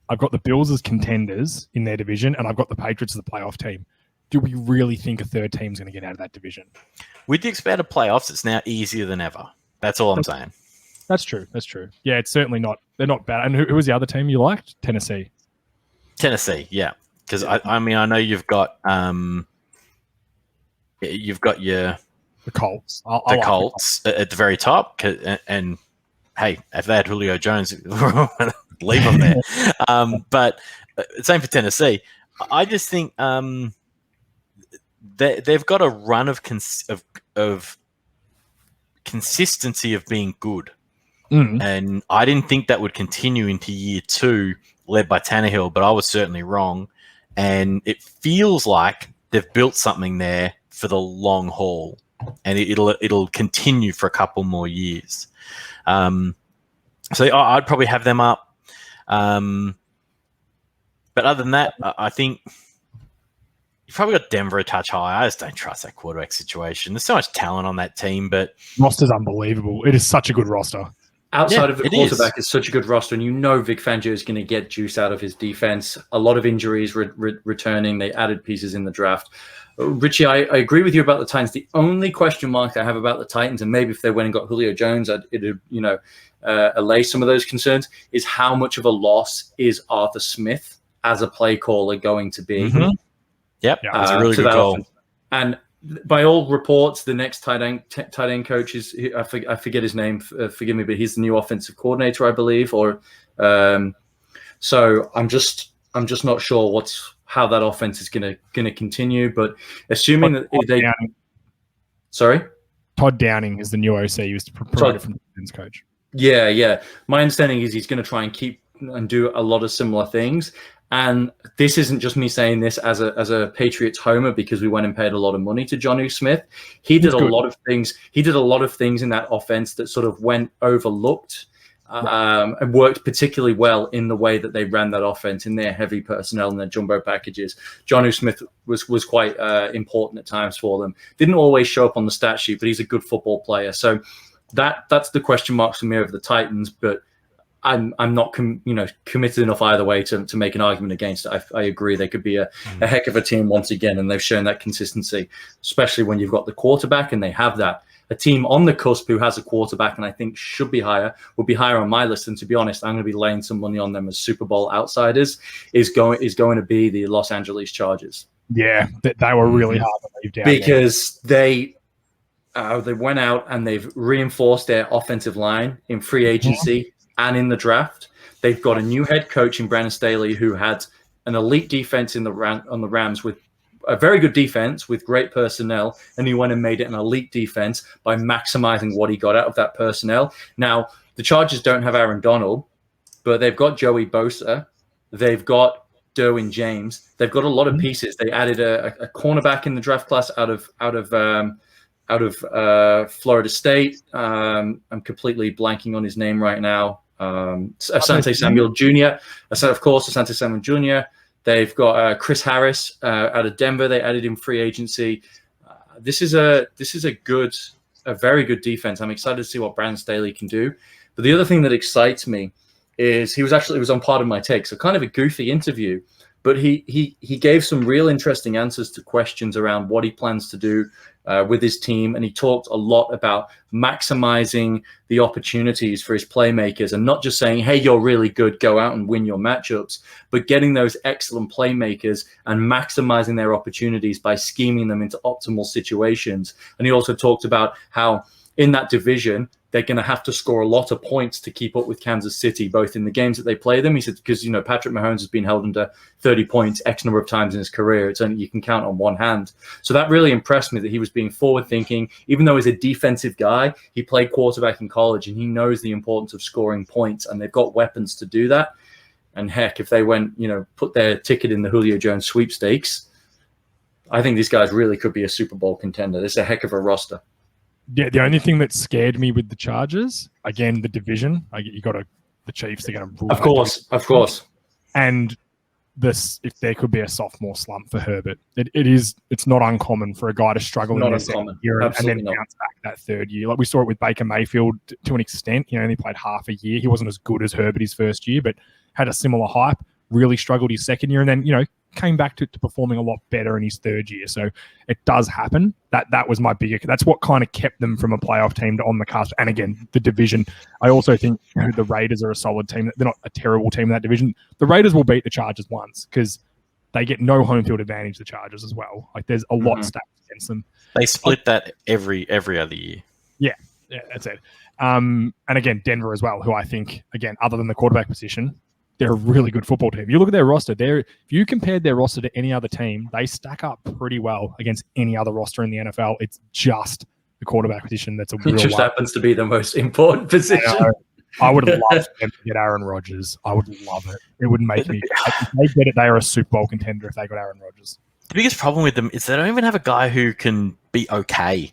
the Bills as contenders in their division, and I've got the Patriots as the playoff team. Do we really think a third team's going to get out of that division? With the expanded playoffs, it's now easier than ever. That's all I'm saying. That's true. Yeah, it's certainly not. They're not bad. And who was the other team you liked? Tennessee, yeah. Because I know you've got your the Colts. The Colts at the very top, and hey, if they had Julio Jones, leave them there. But same for Tennessee. I just think they've got a run of consistency of being good, and I didn't think that would continue into year 2, led by Tannehill, but I was certainly wrong. And it feels like they've built something there for the long haul, and it'll continue for a couple more years. So I'd probably have them up. But other than that, I think you've probably got Denver a touch high. I just don't trust that quarterback situation. There's so much talent on that team, but roster's unbelievable. It is such a good roster. outside of the it quarterback, is such a good roster, and Vic Fangio is going to get juice out of his defense. A lot of injuries returning. They added pieces in the draft. Richie, I agree with you about the Titans. The only question mark I have about the Titans, and maybe if they went and got Julio Jones, it'd allay some of those concerns, is how much of a loss is Arthur Smith as a play caller going to be? Mm-hmm. Yep, that's a really good call. And by all reports, the next tight end coach is, I forget his name. Forgive me, but he's the new offensive coordinator, I believe. So I'm just not sure how that offense is going to continue. But assuming Todd Downing is the new OC. He was promoted from the defense coach. Yeah. My understanding is he's going to try and keep and do a lot of similar things. And this isn't just me saying this as a Patriots homer because we went and paid a lot of money to Jonnu Smith. He did a lot of things. He did a lot of things in that offense that sort of went overlooked and worked particularly well in the way that they ran that offense in their heavy personnel and their jumbo packages. Jonnu Smith was quite important at times for them. Didn't always show up on the stat sheet, but he's a good football player. So that's the question marks for me over the Titans, but I'm not committed enough either way to make an argument against it. I agree they could be a heck of a team once again, and they've shown that consistency, especially when you've got the quarterback, and they have that. A team on the cusp who has a quarterback and I think would be higher on my list. And to be honest, I'm going to be laying some money on them as Super Bowl outsiders. Is going to be the Los Angeles Chargers. Yeah, they were really hard to leave down because they went out and they've reinforced their offensive line in free agency. And in the draft, they've got a new head coach in Brandon Staley who had an elite defense on the Rams with a very good defense with great personnel, and he went and made it an elite defense by maximizing what he got out of that personnel. Now, the Chargers don't have Aaron Donald, but they've got Joey Bosa. They've got Derwin James. They've got a lot of pieces. They added a cornerback in the draft class out of Florida State. I'm completely blanking on his name right now. Asante Samuel Jr. Asante Samuel Jr. They've got Chris Harris out of Denver. They added in free agency. This is a very good defense. I'm excited to see what Brandon Staley can do. But the other thing that excites me is it was on part of my take. So kind of a goofy interview, but he gave some real interesting answers to questions around what he plans to do with his team. And he talked a lot about maximizing the opportunities for his playmakers and not just saying, hey, you're really good, go out and win your matchups, but getting those excellent playmakers and maximizing their opportunities by scheming them into optimal situations. And he also talked about how in that division, they're going to have to score a lot of points to keep up with Kansas City, both in the games that they play them. He said, because, Patrick Mahomes has been held under 30 points X number of times in his career. It's only you can count on one hand. So that really impressed me that he was being forward thinking. Even though he's a defensive guy, he played quarterback in college and he knows the importance of scoring points, and they've got weapons to do that. And heck, if they went, put their ticket in the Julio Jones sweepstakes, I think these guys really could be a Super Bowl contender. This is a heck of a roster. Yeah, the only thing that scared me with the Chargers, again, the division. You got the Chiefs. They're going to rule. Of course. And if there could be a sophomore slump for Herbert, it's not uncommon for a guy to struggle in the second year and then bounce back that third year. Like we saw it with Baker Mayfield to an extent. He only played half a year. He wasn't as good as Herbert his first year, but had a similar hype. Really struggled his second year, and then came back to performing a lot better in his third year. So it does happen. That was my bigger. That's what kind of kept them from a playoff team to on the cusp. And again, the division. I also think the Raiders are a solid team. They're not a terrible team in that division. The Raiders will beat the Chargers once because they get no home field advantage. The Chargers as well. Like there's a lot stacked against them. They split that every other year. Yeah, that's it. And again, Denver as well, who I think again, other than the quarterback position, they're a really good football team. If you look at their roster, if you compared their roster to any other team, they stack up pretty well against any other roster in the NFL. It's just the quarterback position that's It just happens to be the most important position. I would love them to get Aaron Rodgers. I would love it. It would make me. If they get it, they are a Super Bowl contender if they got Aaron Rodgers. The biggest problem with them is they don't even have a guy who can be okay.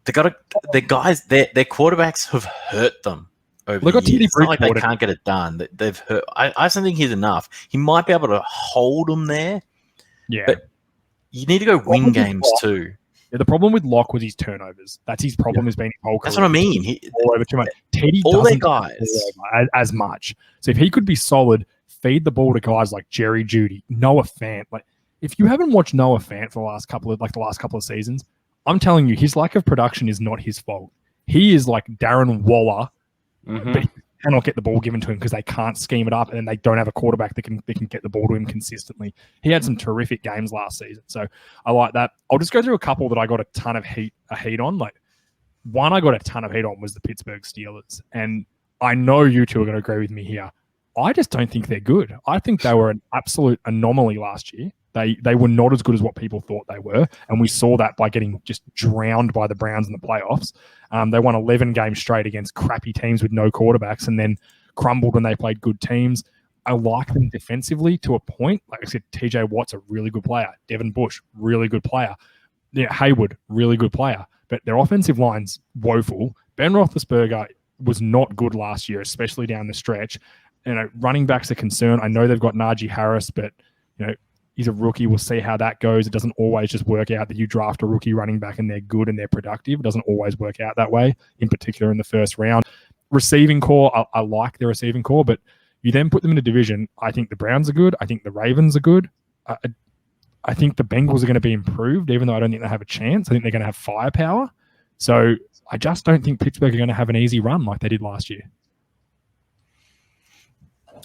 Their quarterbacks have hurt them. Look at it's not like they can't get it done. They've hurt. I don't think he's enough. He might be able to hold them there. Yeah. But you need to go win games too. Yeah, the problem with Locke was his turnovers. That's his problem. Has been his whole career. That's what I mean. All over too much. Teddy all their doesn't guys as much. So if he could be solid, feed the ball to guys like Jerry Jeudy, Noah Fant. Like if you haven't watched Noah Fant for the last couple of seasons, I'm telling you, his lack of production is not his fault. He is like Darren Waller, but he cannot get the ball given to him because they can't scheme it up, and they don't have a quarterback that can get the ball to him consistently. He had some terrific games last season, so I like that. I'll just go through a couple that I got a ton of heat on. Like one I got a ton of heat on was the Pittsburgh Steelers, and I know you two are going to agree with me here. I just don't think they're good. I think they were an absolute anomaly last year. They were not as good as what people thought they were, and we saw that by getting just drowned by the Browns in the playoffs. They won 11 games straight against crappy teams with no quarterbacks, and then crumbled when they played good teams. I like them defensively to a point. Like I said, TJ Watt's a really good player. Devin Bush, really good player. Yeah, Hayward, really good player. But their offensive line's woeful. Ben Roethlisberger was not good last year, especially down the stretch. Running back's a concern. I know they've got Najee Harris, but he's a rookie. We'll see how that goes. It doesn't always just work out that you draft a rookie running back and they're good and they're productive. It doesn't always work out that way, in particular in the first round. Receiving core, I like their receiving core, but you then put them in a division. I think the Browns are good. I think the Ravens are good. I think the Bengals are going to be improved, even though I don't think they have a chance. I think they're going to have firepower. So I just don't think Pittsburgh are going to have an easy run like they did last year.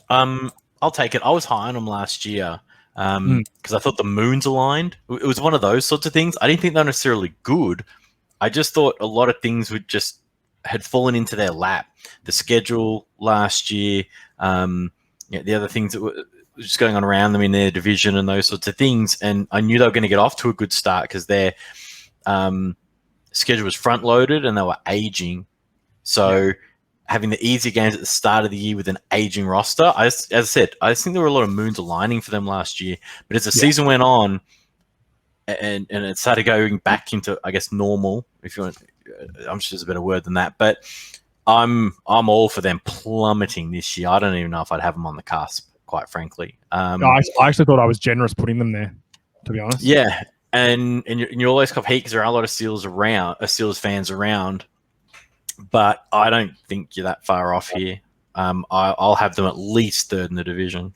I'll take it. I was high on them last year because I thought the moons aligned. It was one of those sorts of things. I didn't think they were necessarily good. I just thought a lot of things had fallen into their lap. The schedule last year, the other things that were just going on around them in their division and those sorts of things. And I knew they were going to get off to a good start because their schedule was front loaded and they were aging. So having the easy games at the start of the year with an aging roster, as I said, I just think there were a lot of moons aligning for them last year. But as the season went on and it started going back into, I guess, normal, if you want, I'm sure there's a better word than that. But I'm all for them plummeting this year. I don't even know if I'd have them on the cusp, quite frankly. I actually thought I was generous putting them there, to be honest. Yeah, and you always cop heat because there are a lot of Steelers fans around. But I don't think you're that far off here. I'll have them at least third in the division.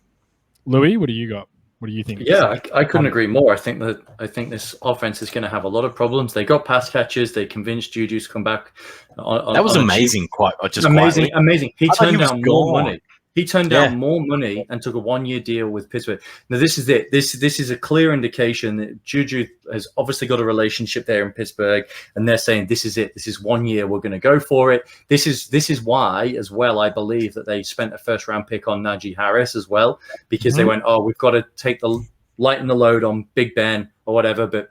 Louis, what do you got? What do you think? Yeah, I couldn't agree more. I think this offense is going to have a lot of problems. They got pass catchers. They convinced Juju to come back. That was amazing. Amazing. He turned down more money. He turned down more money and took a 1-year deal with Pittsburgh. Now, this is it. This is a clear indication that Juju has obviously got a relationship there in Pittsburgh, and they're saying this is it. This is 1 year. We're going to go for it. This is why, as well, I believe that they spent a first-round pick on Najee Harris as well, because they went, we've got to lighten the load on Big Ben or whatever, but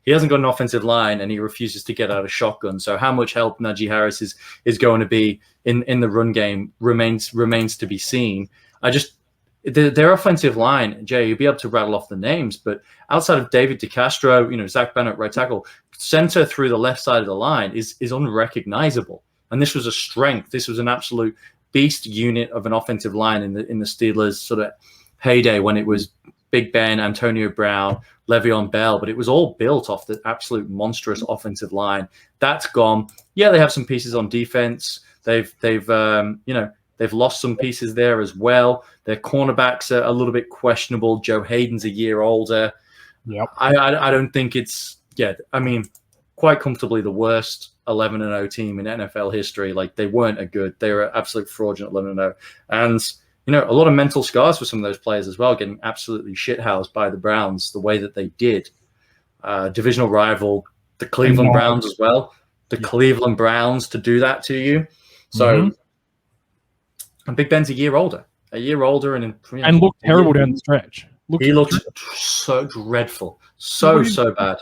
he hasn't got an offensive line and he refuses to get out of shotgun. So how much help Najee Harris is going to be in the run game remains to be seen. Their offensive line, Jay, you'll be able to rattle off the names, but outside of David DeCastro, Zach Bennett, right tackle, center through the left side of the line is unrecognizable. And this was a strength. This was an absolute beast unit of an offensive line in the Steelers sort of heyday when it was Big Ben, Antonio Brown, Le'Veon Bell, but it was all built off the absolute monstrous offensive line. That's gone. Yeah, they have some pieces on defense. They've lost some pieces there as well. Their cornerbacks are a little bit questionable. Joe Hayden's a year older. Yep. I don't think it's quite comfortably the worst 11-0 team in NFL history. Like, they weren't a good. They were absolute fraudulent 11-0. And a lot of mental scars for some of those players as well, getting absolutely shithoused by the Browns the way that they did. Divisional rival, the Cleveland Browns as well. Cleveland Browns to do that to you. So, and Big Ben's a year older, and looked terrible down the stretch. He looked so dreadful, so bad.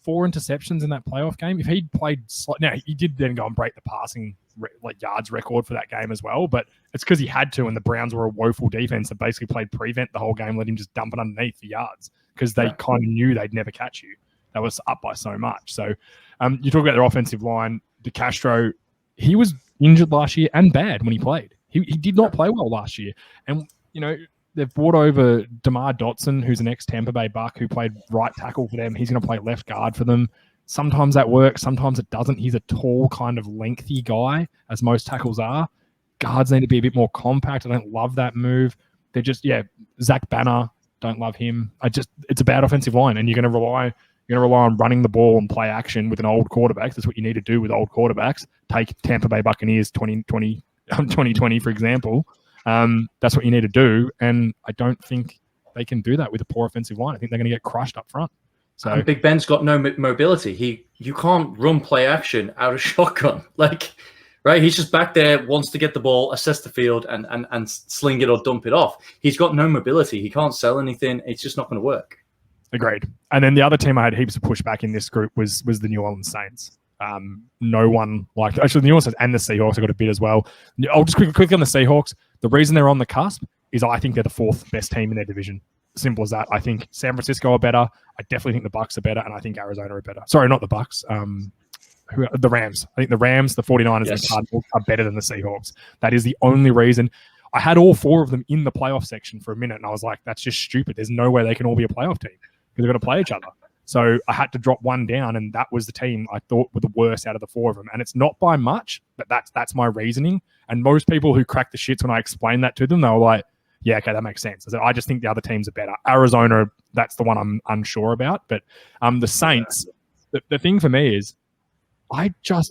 4 interceptions in that playoff game. If he'd played, now he did then go and break the passing yards record for that game as well, but it's because he had to, and the Browns were a woeful defense that basically played prevent the whole game, let him just dump it underneath for yards because they kind of knew they'd never catch you. That was up by so much. So you talk about their offensive line. DeCastro, he was injured last year and bad when he played. He did not play well last year. And, they've brought over DeMar Dotson, who's an ex-Tampa Bay Buck who played right tackle for them. He's going to play left guard for them. Sometimes that works, sometimes it doesn't. He's a tall, kind of lengthy guy, as most tackles are. Guards need to be a bit more compact. I don't love that move. They're just, Zach Banner, don't love him. It's a bad offensive line, and you're going to rely on running the ball and play action with an old quarterback. That's what you need to do with old quarterbacks. Take Tampa Bay Buccaneers 2020, for example. That's what you need to do, and I don't think they can do that with a poor offensive line. I think they're going to get crushed up front. So and Big Ben's got no mobility. You can't run play action out of shotgun. Right? He's just back there, wants to get the ball, assess the field, and sling it or dump it off. He's got no mobility. He can't sell anything. It's just not going to work. Agreed. And then the other team I had heaps of pushback in this group was the New Orleans Saints. No one liked it. Actually, the New Orleans Saints and the Seahawks, I got a bit as well. I'll just quickly on the Seahawks. The reason they're on the cusp is I think they're the fourth best team in their division. Simple as that. I think San Francisco are better. I definitely think the Bucks are better, and I think Arizona are better. Sorry, not the Bucks. The Rams. I think the Rams, the 49ers, and the Cardinals are better than the Seahawks. That is the only reason. I had all four of them in the playoff section for a minute, and I was like, that's just stupid. There's no way they can all be a playoff team because they're going to play each other. So I had to drop one down, and that was the team I thought were the worst out of the four of them. And it's not by much, but that's my reasoning. And most people who crack the shits when I explained that to them, they were like, yeah, okay, that makes sense. I said, I just think the other teams are better. Arizona, that's the one I'm unsure about. But the Saints, the thing for me is,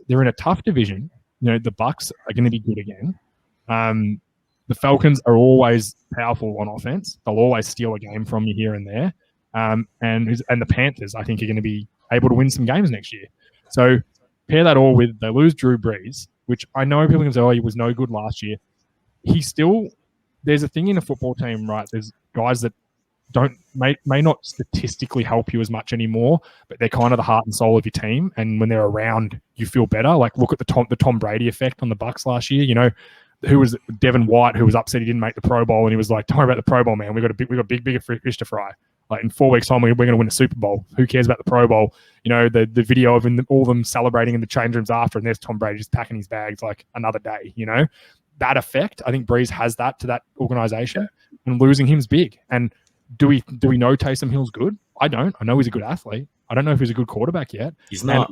they're in a tough division. The Bucks are going to be good again. The Falcons are always powerful on offense. They'll always steal a game from you here and there. And the Panthers, I think, are going to be able to win some games next year. So pair that all with they lose Drew Brees, which I know people can say, he was no good last year. There's a thing in a football team, right? There's guys that may not statistically help you as much anymore, but they're kind of the heart and soul of your team. And when they're around, you feel better. Like look at the Tom Brady effect on the Bucks last year. Who was Devin White, who was upset he didn't make the Pro Bowl, and he was like, "Don't worry about the Pro Bowl, man. We got bigger fish to fry. Like in 4 weeks' time, we're going to win a Super Bowl. Who cares about the Pro Bowl?" The video of all them celebrating in the change rooms after, and there's Tom Brady just packing his bags like another day. That effect. I think Breeze has that to that organization, and losing him's big. And do we know Taysom Hill's good? I don't. I know he's a good athlete. I don't know if he's a good quarterback yet. He's not.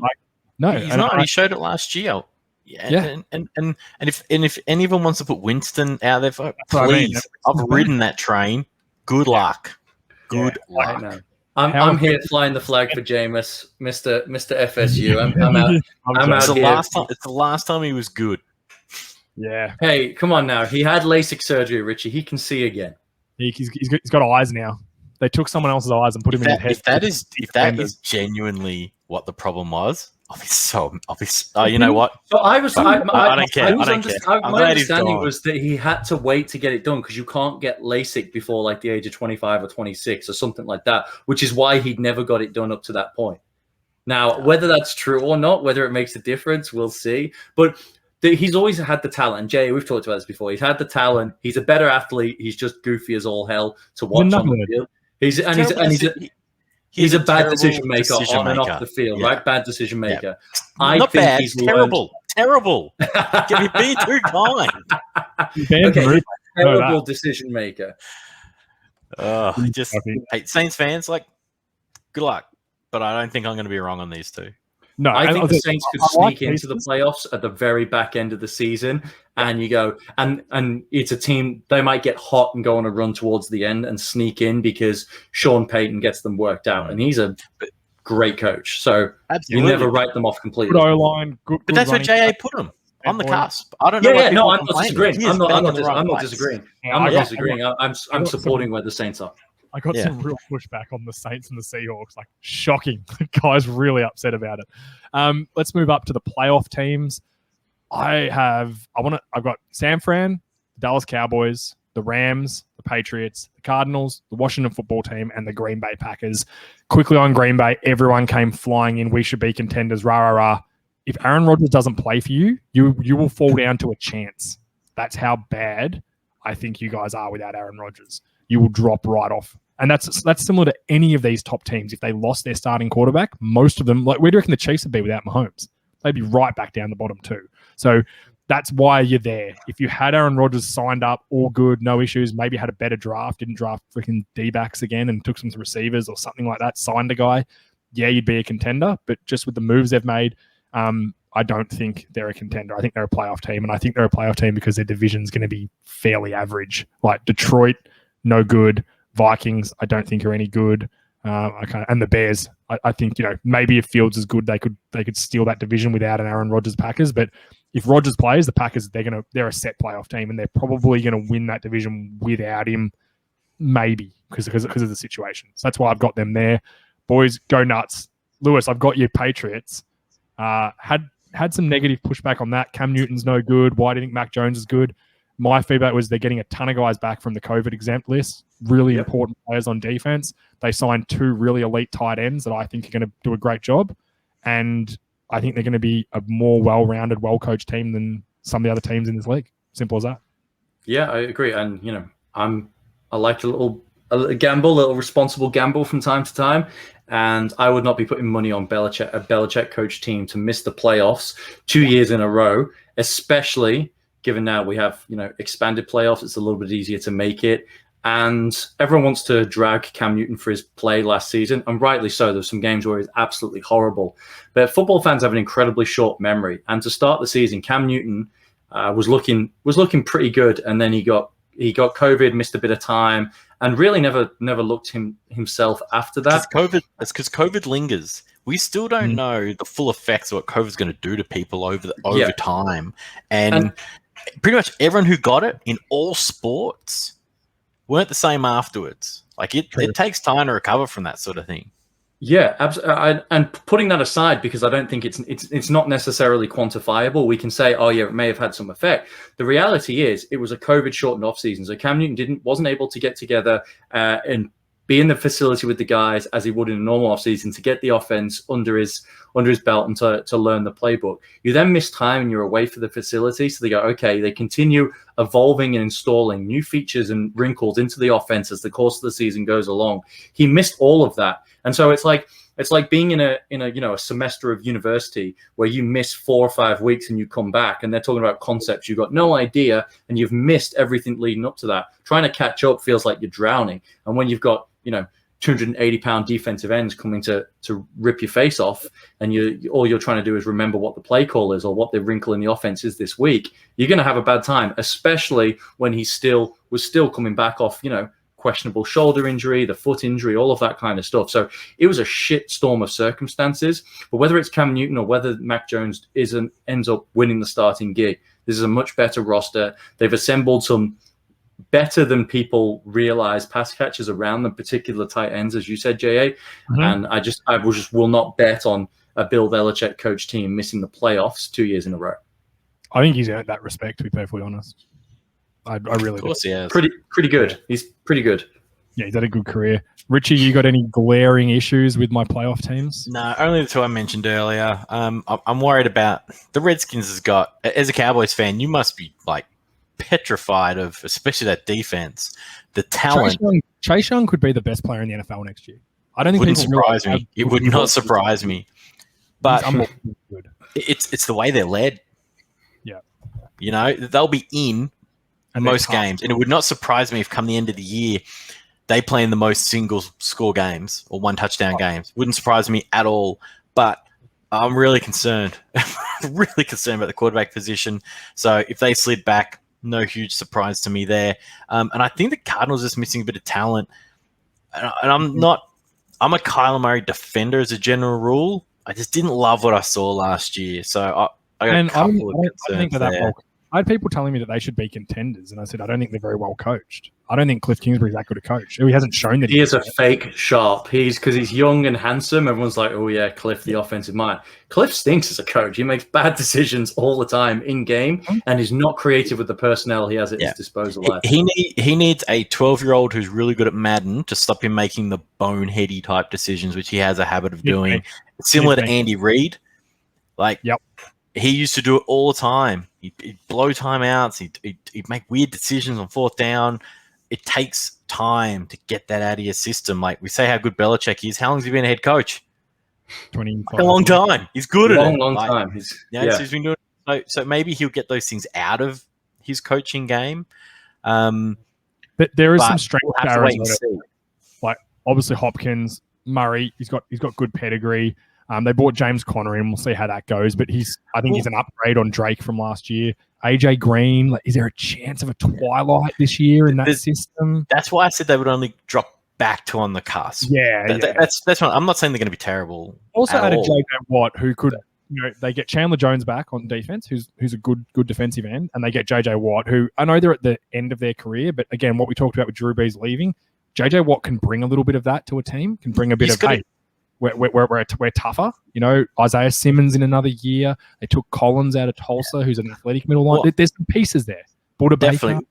He's not. He showed it last year. Yeah. And if anyone wants to put Winston out there, please. I've ridden that train. Good luck. Good luck. I'm here flying the flag for Jameis, Mr. FSU. I'm out. It's the last time he was good. Yeah. Hey, come on now. He had LASIK surgery, Richie. He can see again. He's got eyes now. They took someone else's eyes and put him in his head. If that is genuinely what the problem was, you know what? So I don't care. My understanding was that he had to wait to get it done because you can't get LASIK before like the age of 25 or 26 or something like that, which is why he'd never got it done up to that point. Now, whether that's true or not, whether it makes a difference, we'll see. But he's always had the talent. Jay, we've talked about this before. He's had the talent. He's a better athlete. He's just goofy as all hell to watch on the field. He's a bad decision maker on and off the field, right? Bad decision maker. Yeah. Not bad. He's terrible. Terrible. You're being too kind. Terrible decision maker. Hey, Saints fans, good luck. But I don't think I'm going to be wrong on these two. No, I think the Saints could sneak into the playoffs at the very back end of the season, and you go, and it's a team, they might get hot and go on a run towards the end and sneak in because Sean Payton gets them worked out, and he's a great coach. So you never write them off completely. Good O-line, good but that's where JA put him on the cusp. I don't know. I'm not disagreeing. I'm not disagreeing. I'm supporting where the Saints are. I got some real pushback on the Saints and the Seahawks. Shocking. The guy's really upset about it. Let's move up to the playoff teams. I've got San Fran, the Dallas Cowboys, the Rams, the Patriots, the Cardinals, the Washington football team, and the Green Bay Packers. Quickly on Green Bay, everyone came flying in. We should be contenders. Rah, rah, rah. If Aaron Rodgers doesn't play for you, you will fall down to a chance. That's how bad I think you guys are without Aaron Rodgers. You will drop right off. And that's similar to any of these top teams. If they lost their starting quarterback, most of them, where do you reckon the Chiefs would be without Mahomes? They'd be right back down the bottom too. So that's why you're there. If you had Aaron Rodgers signed up, all good, no issues, maybe had a better draft, didn't draft freaking D-backs again and took some receivers or something like that, signed a guy, yeah, you'd be a contender, but just with the moves they've made, I don't think they're a contender. I think they're a playoff team, and I think they're a playoff team because their division's going to be fairly average. Like Detroit, no good. Vikings, I don't think are any good. And the Bears, I think, maybe if Fields is good, they could steal that division without an Aaron Rodgers Packers. But if Rodgers plays, the Packers, they're a set playoff team, and they're probably going to win that division without him, maybe because of the situation. So that's why I've got them there. Boys, go nuts. Lewis, I've got your Patriots. Had some negative pushback on that. Cam Newton's no good. Why do you think Mac Jones is good? My feedback was they're getting a ton of guys back from the COVID exempt list. Really important players on defense. They signed 2 really elite tight ends that I think are going to do a great job. And I think they're going to be a more well-rounded, well-coached team than some of the other teams in this league. Simple as that. Yeah, I agree. And, I like a little gamble, a little responsible gamble from time to time. And I would not be putting money on a Belichick coach team to miss the playoffs 2 years in a row, especially given now we have, expanded playoffs. It's a little bit easier to make it. And everyone wants to drag Cam Newton for his play last season, and rightly so. There's some games where he's absolutely horrible. But football fans have an incredibly short memory. And to start the season, Cam Newton was looking pretty good, and then he got COVID, missed a bit of time, and really never looked himself after that. It's because COVID lingers. We still don't know the full effects of what COVID's going to do to people over time. And pretty much everyone who got it in all sports weren't the same afterwards. Like it takes time to recover from that sort of thing. Yeah, absolutely. And putting that aside, because I don't think it's not necessarily quantifiable. We can say, oh yeah, it may have had some effect. The reality is, it was a COVID shortened off season, so Cam Newton wasn't able to get together and be in the facility with the guys as he would in a normal off season to get the offense under his belt and to learn the playbook. You then miss time and you're away for the facility, so they go, okay, they continue evolving and installing new features and wrinkles into the offense as the course of the season goes along. He missed all of that. And so it's like being in a semester of university where you miss 4 or 5 weeks and you come back and they're talking about concepts you've got no idea and you've missed everything leading up to that. Trying to catch up feels like you're drowning. And when you've got 280-pound defensive ends coming to rip your face off, and all you're trying to do is remember what the play call is or what the wrinkle in the offense is this week, you're going to have a bad time, especially when he was still coming back off questionable shoulder injury, the foot injury, all of that kind of stuff. So it was a shit storm of circumstances. But whether it's Cam Newton or whether Mac Jones ends up winning the starting gig, this is a much better roster. They've assembled some better than people realize pass catchers around the particular tight ends, as you said, JA. And I will not bet on a Bill Belichick coach team missing the playoffs 2 years in a row. I think he's earned that respect, to be perfectly honest. I really do. Yeah. Pretty good. He's pretty good. Yeah, he's had a good career. Richie, you got any glaring issues with my playoff teams? No, only the 2 I mentioned earlier. I'm worried about the Redskins has got, as a Cowboys fan, you must be like petrified of, especially that defense, the talent. Chase Young could be the best player in the NFL next year. I don't think wouldn't surprise me. It would not surprise me. But good. It's the way they're led. Yeah. They'll be in most games, and it would not surprise me if come the end of the year they play in the most single score games or 1 touchdown games. Wouldn't surprise me at all. But I'm really concerned. Really concerned about the quarterback position. So if they slid back, no huge surprise to me there. And I think the Cardinals are just missing a bit of talent. And I'm a Kyler Murray defender as a general rule. I just didn't love what I saw last year. So I got a couple of concerns there. I had people telling me that they should be contenders, and I said, I don't think they're very well coached. I don't think Cliff Kingsbury's that good a coach. He hasn't shown that he is a fake sharp. Because he's young and handsome. Everyone's like, oh yeah, Cliff, the offensive mind. Cliff stinks as a coach. He makes bad decisions all the time in game, and he's not creative with the personnel he has at his disposal. He needs a 12-year-old who's really good at Madden to stop him making the boneheady type decisions, which he has a habit of doing. It's similar to Andy Reid. He used to do it all the time. He'd blow timeouts. He'd make weird decisions on 4th down. It takes time to get that out of your system. Like we say how good Belichick is. How long has he been a head coach? 25. A long time. He's good at it. Long time. So he's been doing it. So maybe he'll get those things out of his coaching game. But there is some strength we'll to Arizona. Like obviously Hopkins, Murray, he's got good pedigree. They bought James Conner in. We'll see how that goes. But I think he's an upgrade on Drake from last year. AJ Green, like, is there a chance of a twilight this year in that system? That's why I said they would only drop back to on the cusp. Yeah, that's what I'm not saying they're going to be terrible. Also added all. JJ Watt, who could, they get Chandler Jones back on defense, who's a good defensive end, and they get JJ Watt, who I know they're at the end of their career, but again, what we talked about with Drew Brees leaving, JJ Watt can bring a little bit of that to a team, can bring a bit we're tougher. Isaiah Simmons in another year. They took Collins out of Tulsa, who's an athletic middle line. There's some pieces there. Definitely. Baker.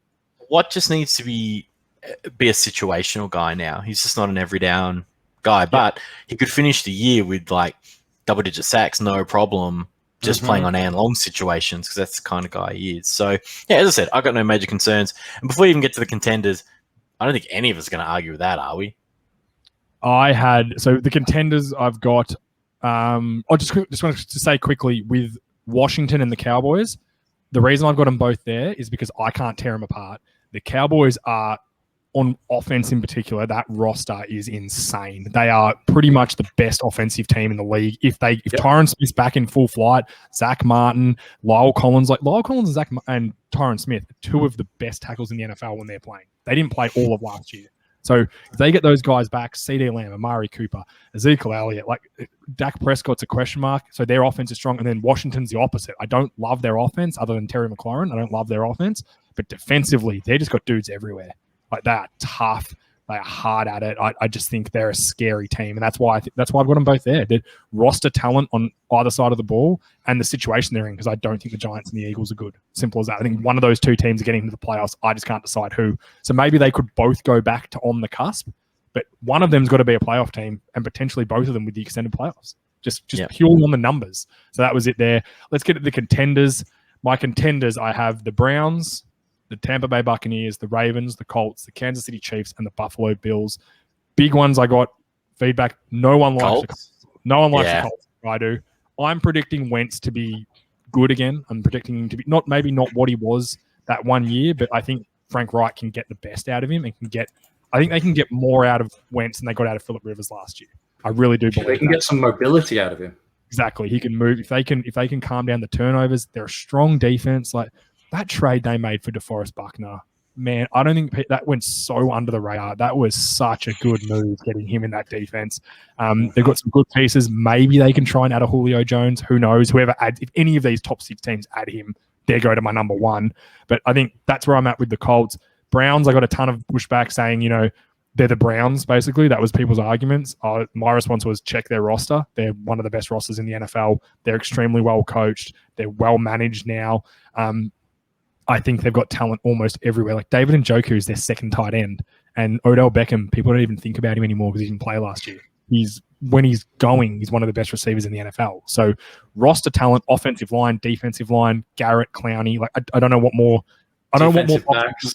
Watt just needs to be a situational guy now. He's just not an every down guy, but he could finish the year with like double-digit sacks, no problem, just playing on Ann Long situations, because that's the kind of guy he is. So, yeah, as I said, I've got no major concerns. And before we even get to the contenders, I don't think any of us are going to argue with that, are we? So the contenders I've got, I just wanted to say quickly with Washington and the Cowboys, the reason I've got them both there is because I can't tear them apart. The Cowboys are, on offense in particular, that roster is insane. They are pretty much the best offensive team in the league. If Tyron Smith's back in full flight, Zach Martin, Lyle Collins and Tyron Smith are two of the best tackles in the NFL when they're playing. They didn't play all of last year. So if they get those guys back, CeeDee Lamb, Amari Cooper, Ezekiel Elliott, like Dak Prescott's a question mark. So their offense is strong. And then Washington's the opposite. I don't love their offense other than Terry McLaurin. I don't love their offense. But defensively, they just got dudes everywhere. Like, they are tough. They are hard at it. I just think they're a scary team. And that's why I've got them both there. The roster talent on either side of the ball and the situation they're in, because I don't think the Giants and the Eagles are good. Simple as that. I think one of those two teams are getting into the playoffs. I just can't decide who. So maybe they could both go back to on the cusp, but one of them's got to be a playoff team, and potentially both of them with the extended playoffs. Just purely on the numbers. So that was it there. Let's get to the contenders. My contenders, I have the Browns, the Tampa Bay Buccaneers, the Ravens, the Colts, the Kansas City Chiefs, and the Buffalo Bills. Big ones I got feedback. No one likes the Colts. No one likes the Colts. I do. I'm predicting Wentz to be good again. I'm predicting him to be maybe not what he was that 1 year, but I think Frank Reich can get the best out of him and I think they can get more out of Wentz than they got out of Phillip Rivers last year. I really do believe they can get some mobility out of him. Exactly. He can move. If they can calm down the turnovers, they're a strong defense. Like, that trade they made for DeForest Buckner, man, I don't think that went so under the radar. That was such a good move, getting him in that defense. They've got some good pieces. Maybe they can try and add a Julio Jones. Who knows? If any of these top six teams add him, they go to my number one. But I think that's where I'm at with the Colts. Browns, I got a ton of pushback saying, they're the Browns, basically. That was people's arguments. My response was, check their roster. They're one of the best rosters in the NFL. They're extremely well coached. They're well managed now. I think they've got talent almost everywhere. Like, David Njoku is their second tight end, and Odell Beckham, people don't even think about him anymore because he didn't play last year. When he's going, he's one of the best receivers in the NFL. So roster talent, offensive line, defensive line, Garrett, Clowney. Like, I don't know what more. I don't know what more boxes.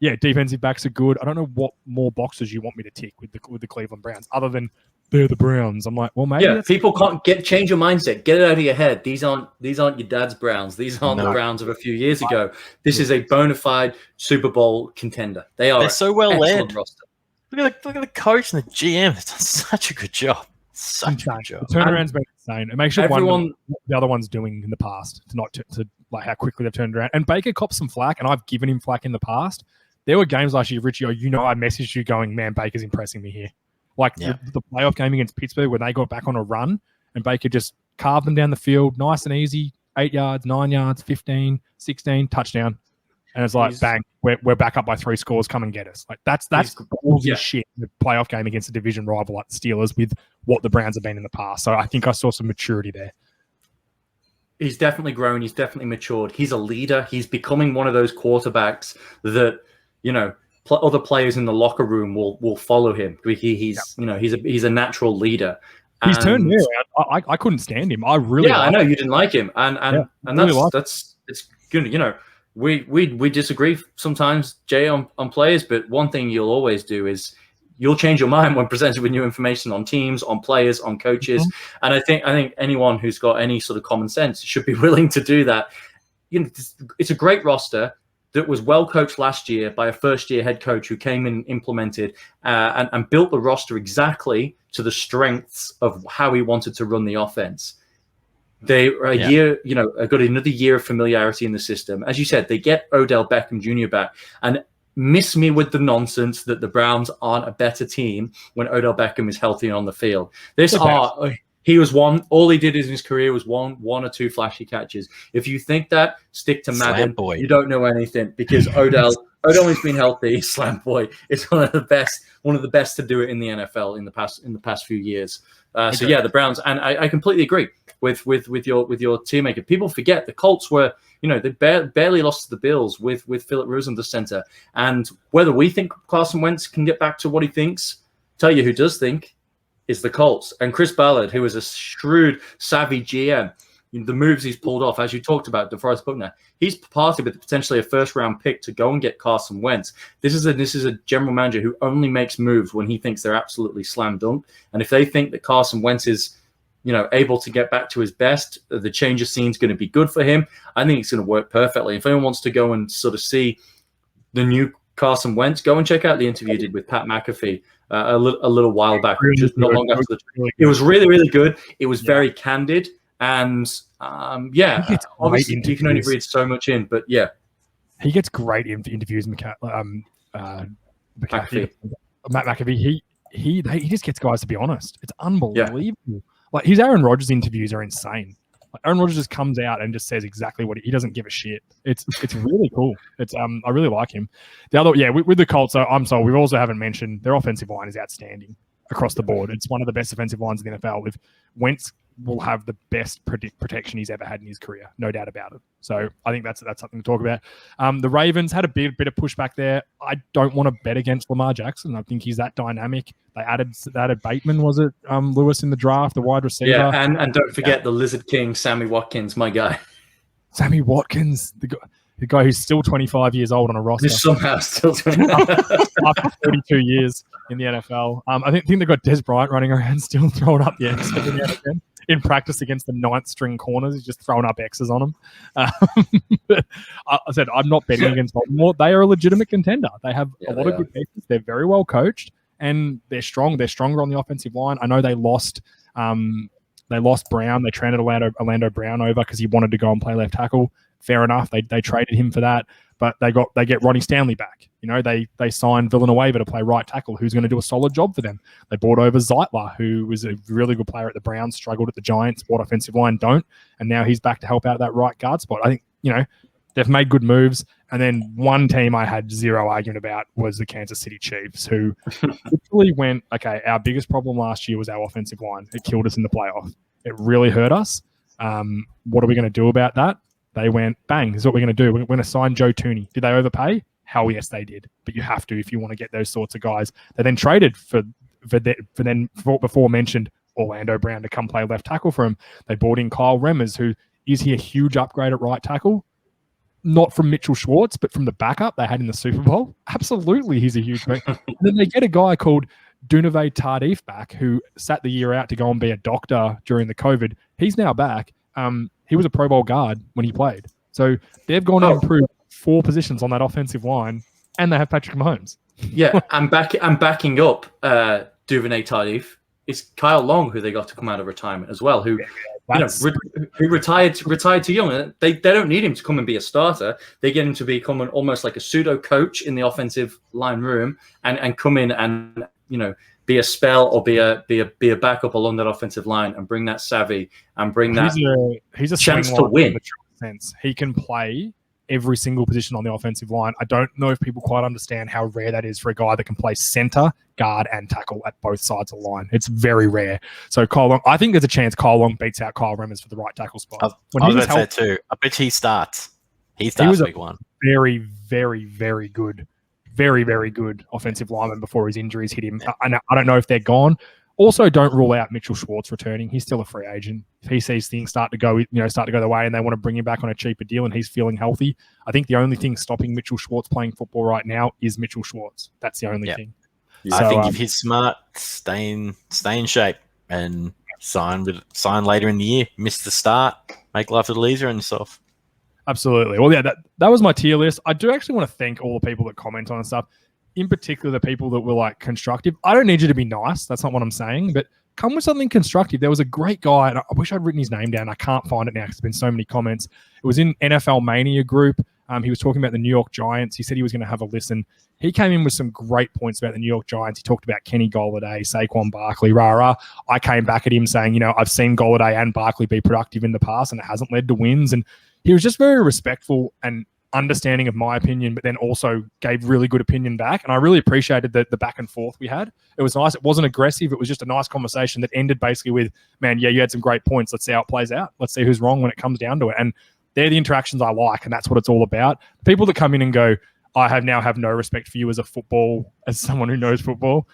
Yeah, defensive backs are good. I don't know what more boxes you want me to tick with the Cleveland Browns, other than they're the Browns. I'm like, well, maybe. Yeah, people can't change your mindset. Get it out of your head. These aren't your dad's Browns. These aren't the Browns of a few years ago. This is a bona fide Super Bowl contender. They're so well led. Roster. Look at the coach and the GM. They've done such a good job. Such a good job. The turnaround's been insane. It makes you wonder what the other one's doing in the past to like how quickly they've turned around. And Baker copped some flack, and I've given him flack in the past. There were games last year, Richie, I messaged you going, man, Baker's impressing me here. Like the playoff game against Pittsburgh, when they got back on a run and Baker just carved them down the field, nice and easy, 8 yards, 9 yards, 15, 16, touchdown. And it's like, bang, we're back up by 3 scores, come and get us. Like, that's ballsy shit, the playoff game against a division rival like the Steelers with what the Browns have been in the past. So I think I saw some maturity there. He's definitely grown. He's definitely matured. He's a leader. He's becoming one of those quarterbacks that, other players in the locker room will follow him. He's a natural leader. He's turned me around. I couldn't stand him. I know you didn't like him, and that's it's good. We disagree sometimes, Jay, on players, but one thing you'll always do is you'll change your mind when presented with new information on teams, on players, on coaches. Mm-hmm. And I think anyone who's got any sort of common sense should be willing to do that. It's a great roster. that was well coached last year by a first-year head coach who came in, implemented, and built the roster exactly to the strengths of how he wanted to run the offense. They are got another year of familiarity in the system. As you said, they get Odell Beckham Jr. back, and miss me with the nonsense that the Browns aren't a better team when Odell Beckham is healthy and on the field. He was all he did in his career was one or two flashy catches. If you think that, stick to Madden. Boy. You don't know anything, because Odell has been healthy. Slam boy is one of the best to do it in the NFL in the past few years. The Browns, and I completely agree with your teammaker. People forget the Colts were, they barely lost to the Bills with Philip Rivers in the center. And whether we think Carson Wentz can get back to what he thinks, tell you who does think is the Colts. And Chris Ballard, who is a shrewd, savvy GM, the moves he's pulled off, as you talked about, DeForest Buckner, he's parted with potentially a first-round pick to go and get Carson Wentz. This is a general manager who only makes moves when he thinks they're absolutely slam dunk. And if they think that Carson Wentz is, able to get back to his best, the change of scene is going to be good for him. I think it's going to work perfectly. If anyone wants to go and sort of see the new Carson Wentz, go and check out the interview he did with Pat McAfee a little while back, just not long after it was really, really good. It was very candid, and obviously you can only read so much in, but yeah, he gets great interviews. Matt McAfee, he just gets guys to be honest. It's unbelievable. Yeah. Like his Aaron Rodgers interviews are insane. Like Aaron Rodgers just comes out and just says exactly what he doesn't give a shit. It's really cool. It's I really like him. The other with the Colts, I'm sorry, we also haven't mentioned their offensive line is outstanding across the board. It's one of the best offensive lines in the NFL. With Wentz will have the best protection he's ever had in his career, no doubt about it. So I think that's something to talk about. The Ravens had a bit of pushback there. I don't want to bet against Lamar Jackson. I think he's that dynamic. They added Bateman, was it Lewis in the draft, the wide receiver? Yeah, and don't forget the Lizard King, Sammy Watkins, my guy. Sammy Watkins, the guy who's still 25 years old on a roster. He's somehow still 25. After 32 years in the NFL. I think they've got Des Bryant running around still throwing up the X every now and again. In practice against the ninth string corners, he's just throwing up X's on them. I said, I'm not betting against Baltimore. They are a legitimate contender. They have a lot of good pieces. They're very well coached, and they're strong. They're stronger on the offensive line. I know they lost Brown. They traded Orlando Brown over because he wanted to go and play left tackle. Fair enough. They traded him for that, but they get Ronnie Stanley back. They signed Villanueva to play right tackle, who's going to do a solid job for them. They brought over Zeitler, who was a really good player at the Browns, struggled at the Giants, bought offensive line, and now he's back to help out that right guard spot. I think, they've made good moves. And then one team I had zero argument about was the Kansas City Chiefs, who literally went, okay, our biggest problem last year was our offensive line. It killed us in the playoff. It really hurt us. What are we going to do about that? They went, bang, this is what we're going to do. We're going to sign Joe Tooney. Did they overpay? Hell yes, they did. But you have to if you want to get those sorts of guys. They then traded for before mentioned Orlando Brown to come play left tackle for him. They brought in Kyle Remmers, who is he a huge upgrade at right tackle? Not from Mitchell Schwartz, but from the backup they had in the Super Bowl. Absolutely, he's a huge upgrade. And then they get a guy called Dunave Tardif back, who sat the year out to go and be a doctor during the COVID. He's now back. He was a Pro Bowl guard when he played. So they've gone and improved 4 positions on that offensive line, and they have Patrick Mahomes. Yeah, I'm backing up Duvernay Tardif. It's Kyle Long, who they got to come out of retirement as well, who who retired too young. They don't need him to come and be a starter. They get him to become almost like a pseudo coach in the offensive line room and come in and be a spell or be a backup along that offensive line and bring that savvy and bring he's a chance to win. Sense. He can play every single position on the offensive line. I don't know if people quite understand how rare that is for a guy that can play center, guard, and tackle at both sides of the line. It's very rare. So Kyle Long, I think there's a chance Kyle Long beats out Kyle Remmers for the right tackle spot. I was going to say too. I bet he starts. He was week 1. Very, very, very good. Very, very good offensive lineman before his injuries hit him. I don't know if they're gone. Also, don't rule out Mitchell Schwartz returning. He's still a free agent. If he sees things start to go the way, and they want to bring him back on a cheaper deal, and he's feeling healthy, I think the only thing stopping Mitchell Schwartz playing football right now is Mitchell Schwartz. That's the only thing. So, I think if he's smart, stay in shape and sign later in the year. Miss the start, make life a little easier on yourself. Absolutely. Well, yeah, that was my tier list. I do actually want to thank all the people that comment on and stuff, in particular the people that were like constructive. I don't need you to be nice. That's not what I'm saying, but come with something constructive. There was a great guy, and I wish I'd written his name down. I can't find it now because there's been so many comments. It was in NFL Mania group. He was talking about the New York Giants. He said he was going to have a listen. He came in with some great points about the New York Giants. He talked about Kenny Golladay, Saquon Barkley, rah. I came back at him saying, I've seen Golladay and Barkley be productive in the past, and it hasn't led to wins. And he was just very respectful and understanding of my opinion, but then also gave really good opinion back. And I really appreciated the back and forth we had. It was nice. It wasn't aggressive. It was just a nice conversation that ended basically with, man, yeah, you had some great points. Let's see how it plays out. Let's see who's wrong when it comes down to it. And they're the interactions I like, and that's what it's all about. People that come in and go, I now have no respect for you as someone who knows football.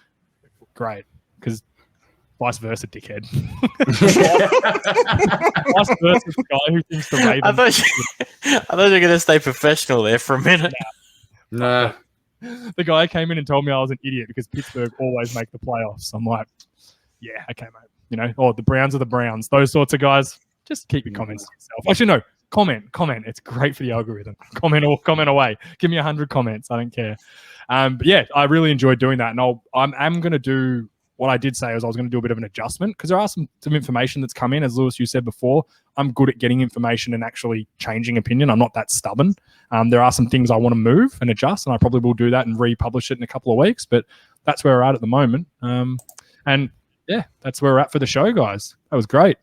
Great. Because vice versa, dickhead. Vice versa, the guy who thinks the Ravens. I thought you were going to stay professional there for a minute. No. The guy came in and told me I was an idiot because Pittsburgh always make the playoffs. I'm like, yeah, okay, mate. The Browns are the Browns. Those sorts of guys, just keep your comments to yourself. Actually, no, comment. It's great for the algorithm. Comment away. Give me 100 comments. I don't care. But yeah, I really enjoyed doing that. And I'm going to do what I did say was I was going to do a bit of an adjustment because there are some information that's come in. As Lewis, you said before, I'm good at getting information and actually changing opinion. I'm not that stubborn. There are some things I want to move and adjust, and I probably will do that and republish it in a couple of weeks. But that's where we're at the moment. And yeah, that's where we're at for the show, guys. That was great.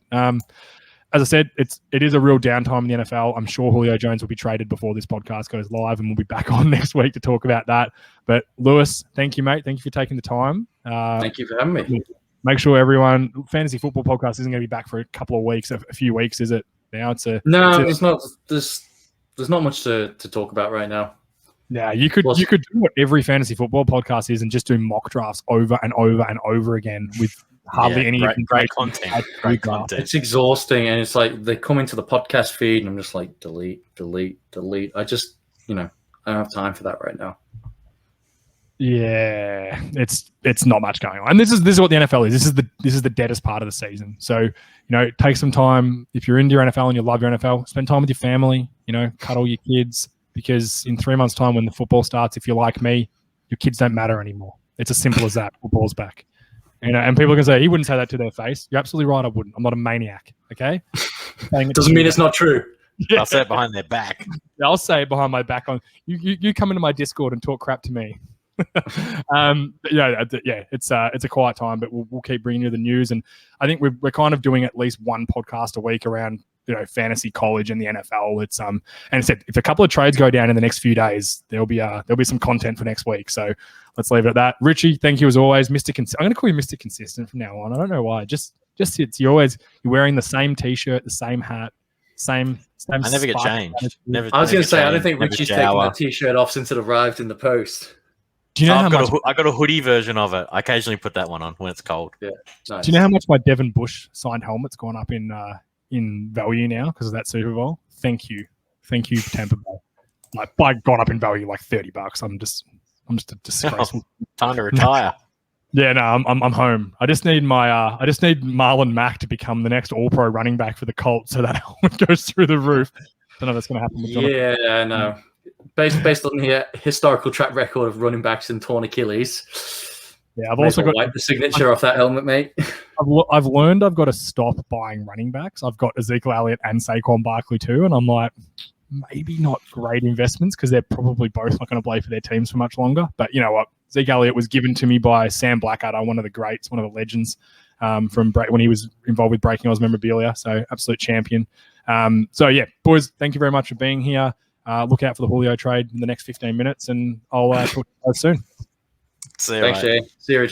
As I said, it is a real downtime in the NFL. I'm sure Julio Jones will be traded before this podcast goes live, and we'll be back on next week to talk about that. But Lewis, thank you, mate. Thank you for taking the time. Thank you for having me. Make sure everyone, Fantasy Football Podcast isn't going to be back for a couple of weeks, a few weeks, is it? Now it's not. There's not much to talk about right now. Yeah, you could do what every Fantasy Football Podcast is and just do mock drafts over and over and over again with hardly any great content. Great content. It's exhausting, and it's like they come into the podcast feed, and I'm just like delete. I just I don't have time for that right now. Yeah, it's not much going on, and this is what the NFL is. This is the deadest part of the season. So take some time if you're into your NFL and you love your NFL. Spend time with your family. Cuddle your kids, because in 3 months' time when the football starts, if you're like me, your kids don't matter anymore. It's as simple as that. Football's back. And people can say, he wouldn't say that to their face. You're absolutely right, I wouldn't. I'm not a maniac, okay? Doesn't mean it's not true. Yeah. I'll say it behind their back. I'll say it behind my back. You come into my Discord and talk crap to me. It's a quiet time, but we'll keep bringing you the news. And I think we're kind of doing at least one podcast a week around fantasy, college, and the NFL. It's and it said if a couple of trades go down in the next few days, there'll be some content for next week. So let's leave it at that. Richie, thank you as always, Mr. I'm going to call you Mr. Consistent from now on. I don't know why. Just you're wearing the same T-shirt, the same hat, same. I never get changed. I was going to say I don't think Richie's taken that T-shirt off since it arrived in the post. Do you know I got a hoodie version of it. I occasionally put that one on when it's cold. Yeah. Nice. Do you know how much my Devin Bush signed helmet's gone up in value now because of that Super Bowl? Thank you, Tampa Bay. I got up in value like $30. I'm just a disgraceful. Time to retire. Yeah, no, I'm home. I just need Marlon Mack to become the next All-Pro running back for the Colts, so that helmet goes through the roof. Don't know if that's going to happen. With Jonathan. Yeah, no. Based on the historical track record of running backs and torn Achilles. Yeah, I've also got wipe the signature off that helmet, mate. I've learned I've got to stop buying running backs. I've got Ezekiel Elliott and Saquon Barkley too, and I'm like, maybe not great investments because they're probably both not going to play for their teams for much longer. But you know what? Zeke Elliott was given to me by Sam Blackadder, one of the greats, one of the legends from when he was involved with Breaking Oz memorabilia. So absolute champion. So yeah, boys, thank you very much for being here. Look out for the Julio trade in the next 15 minutes, and I'll talk to you guys soon. See you, Thanks, Jay. See you, Richard.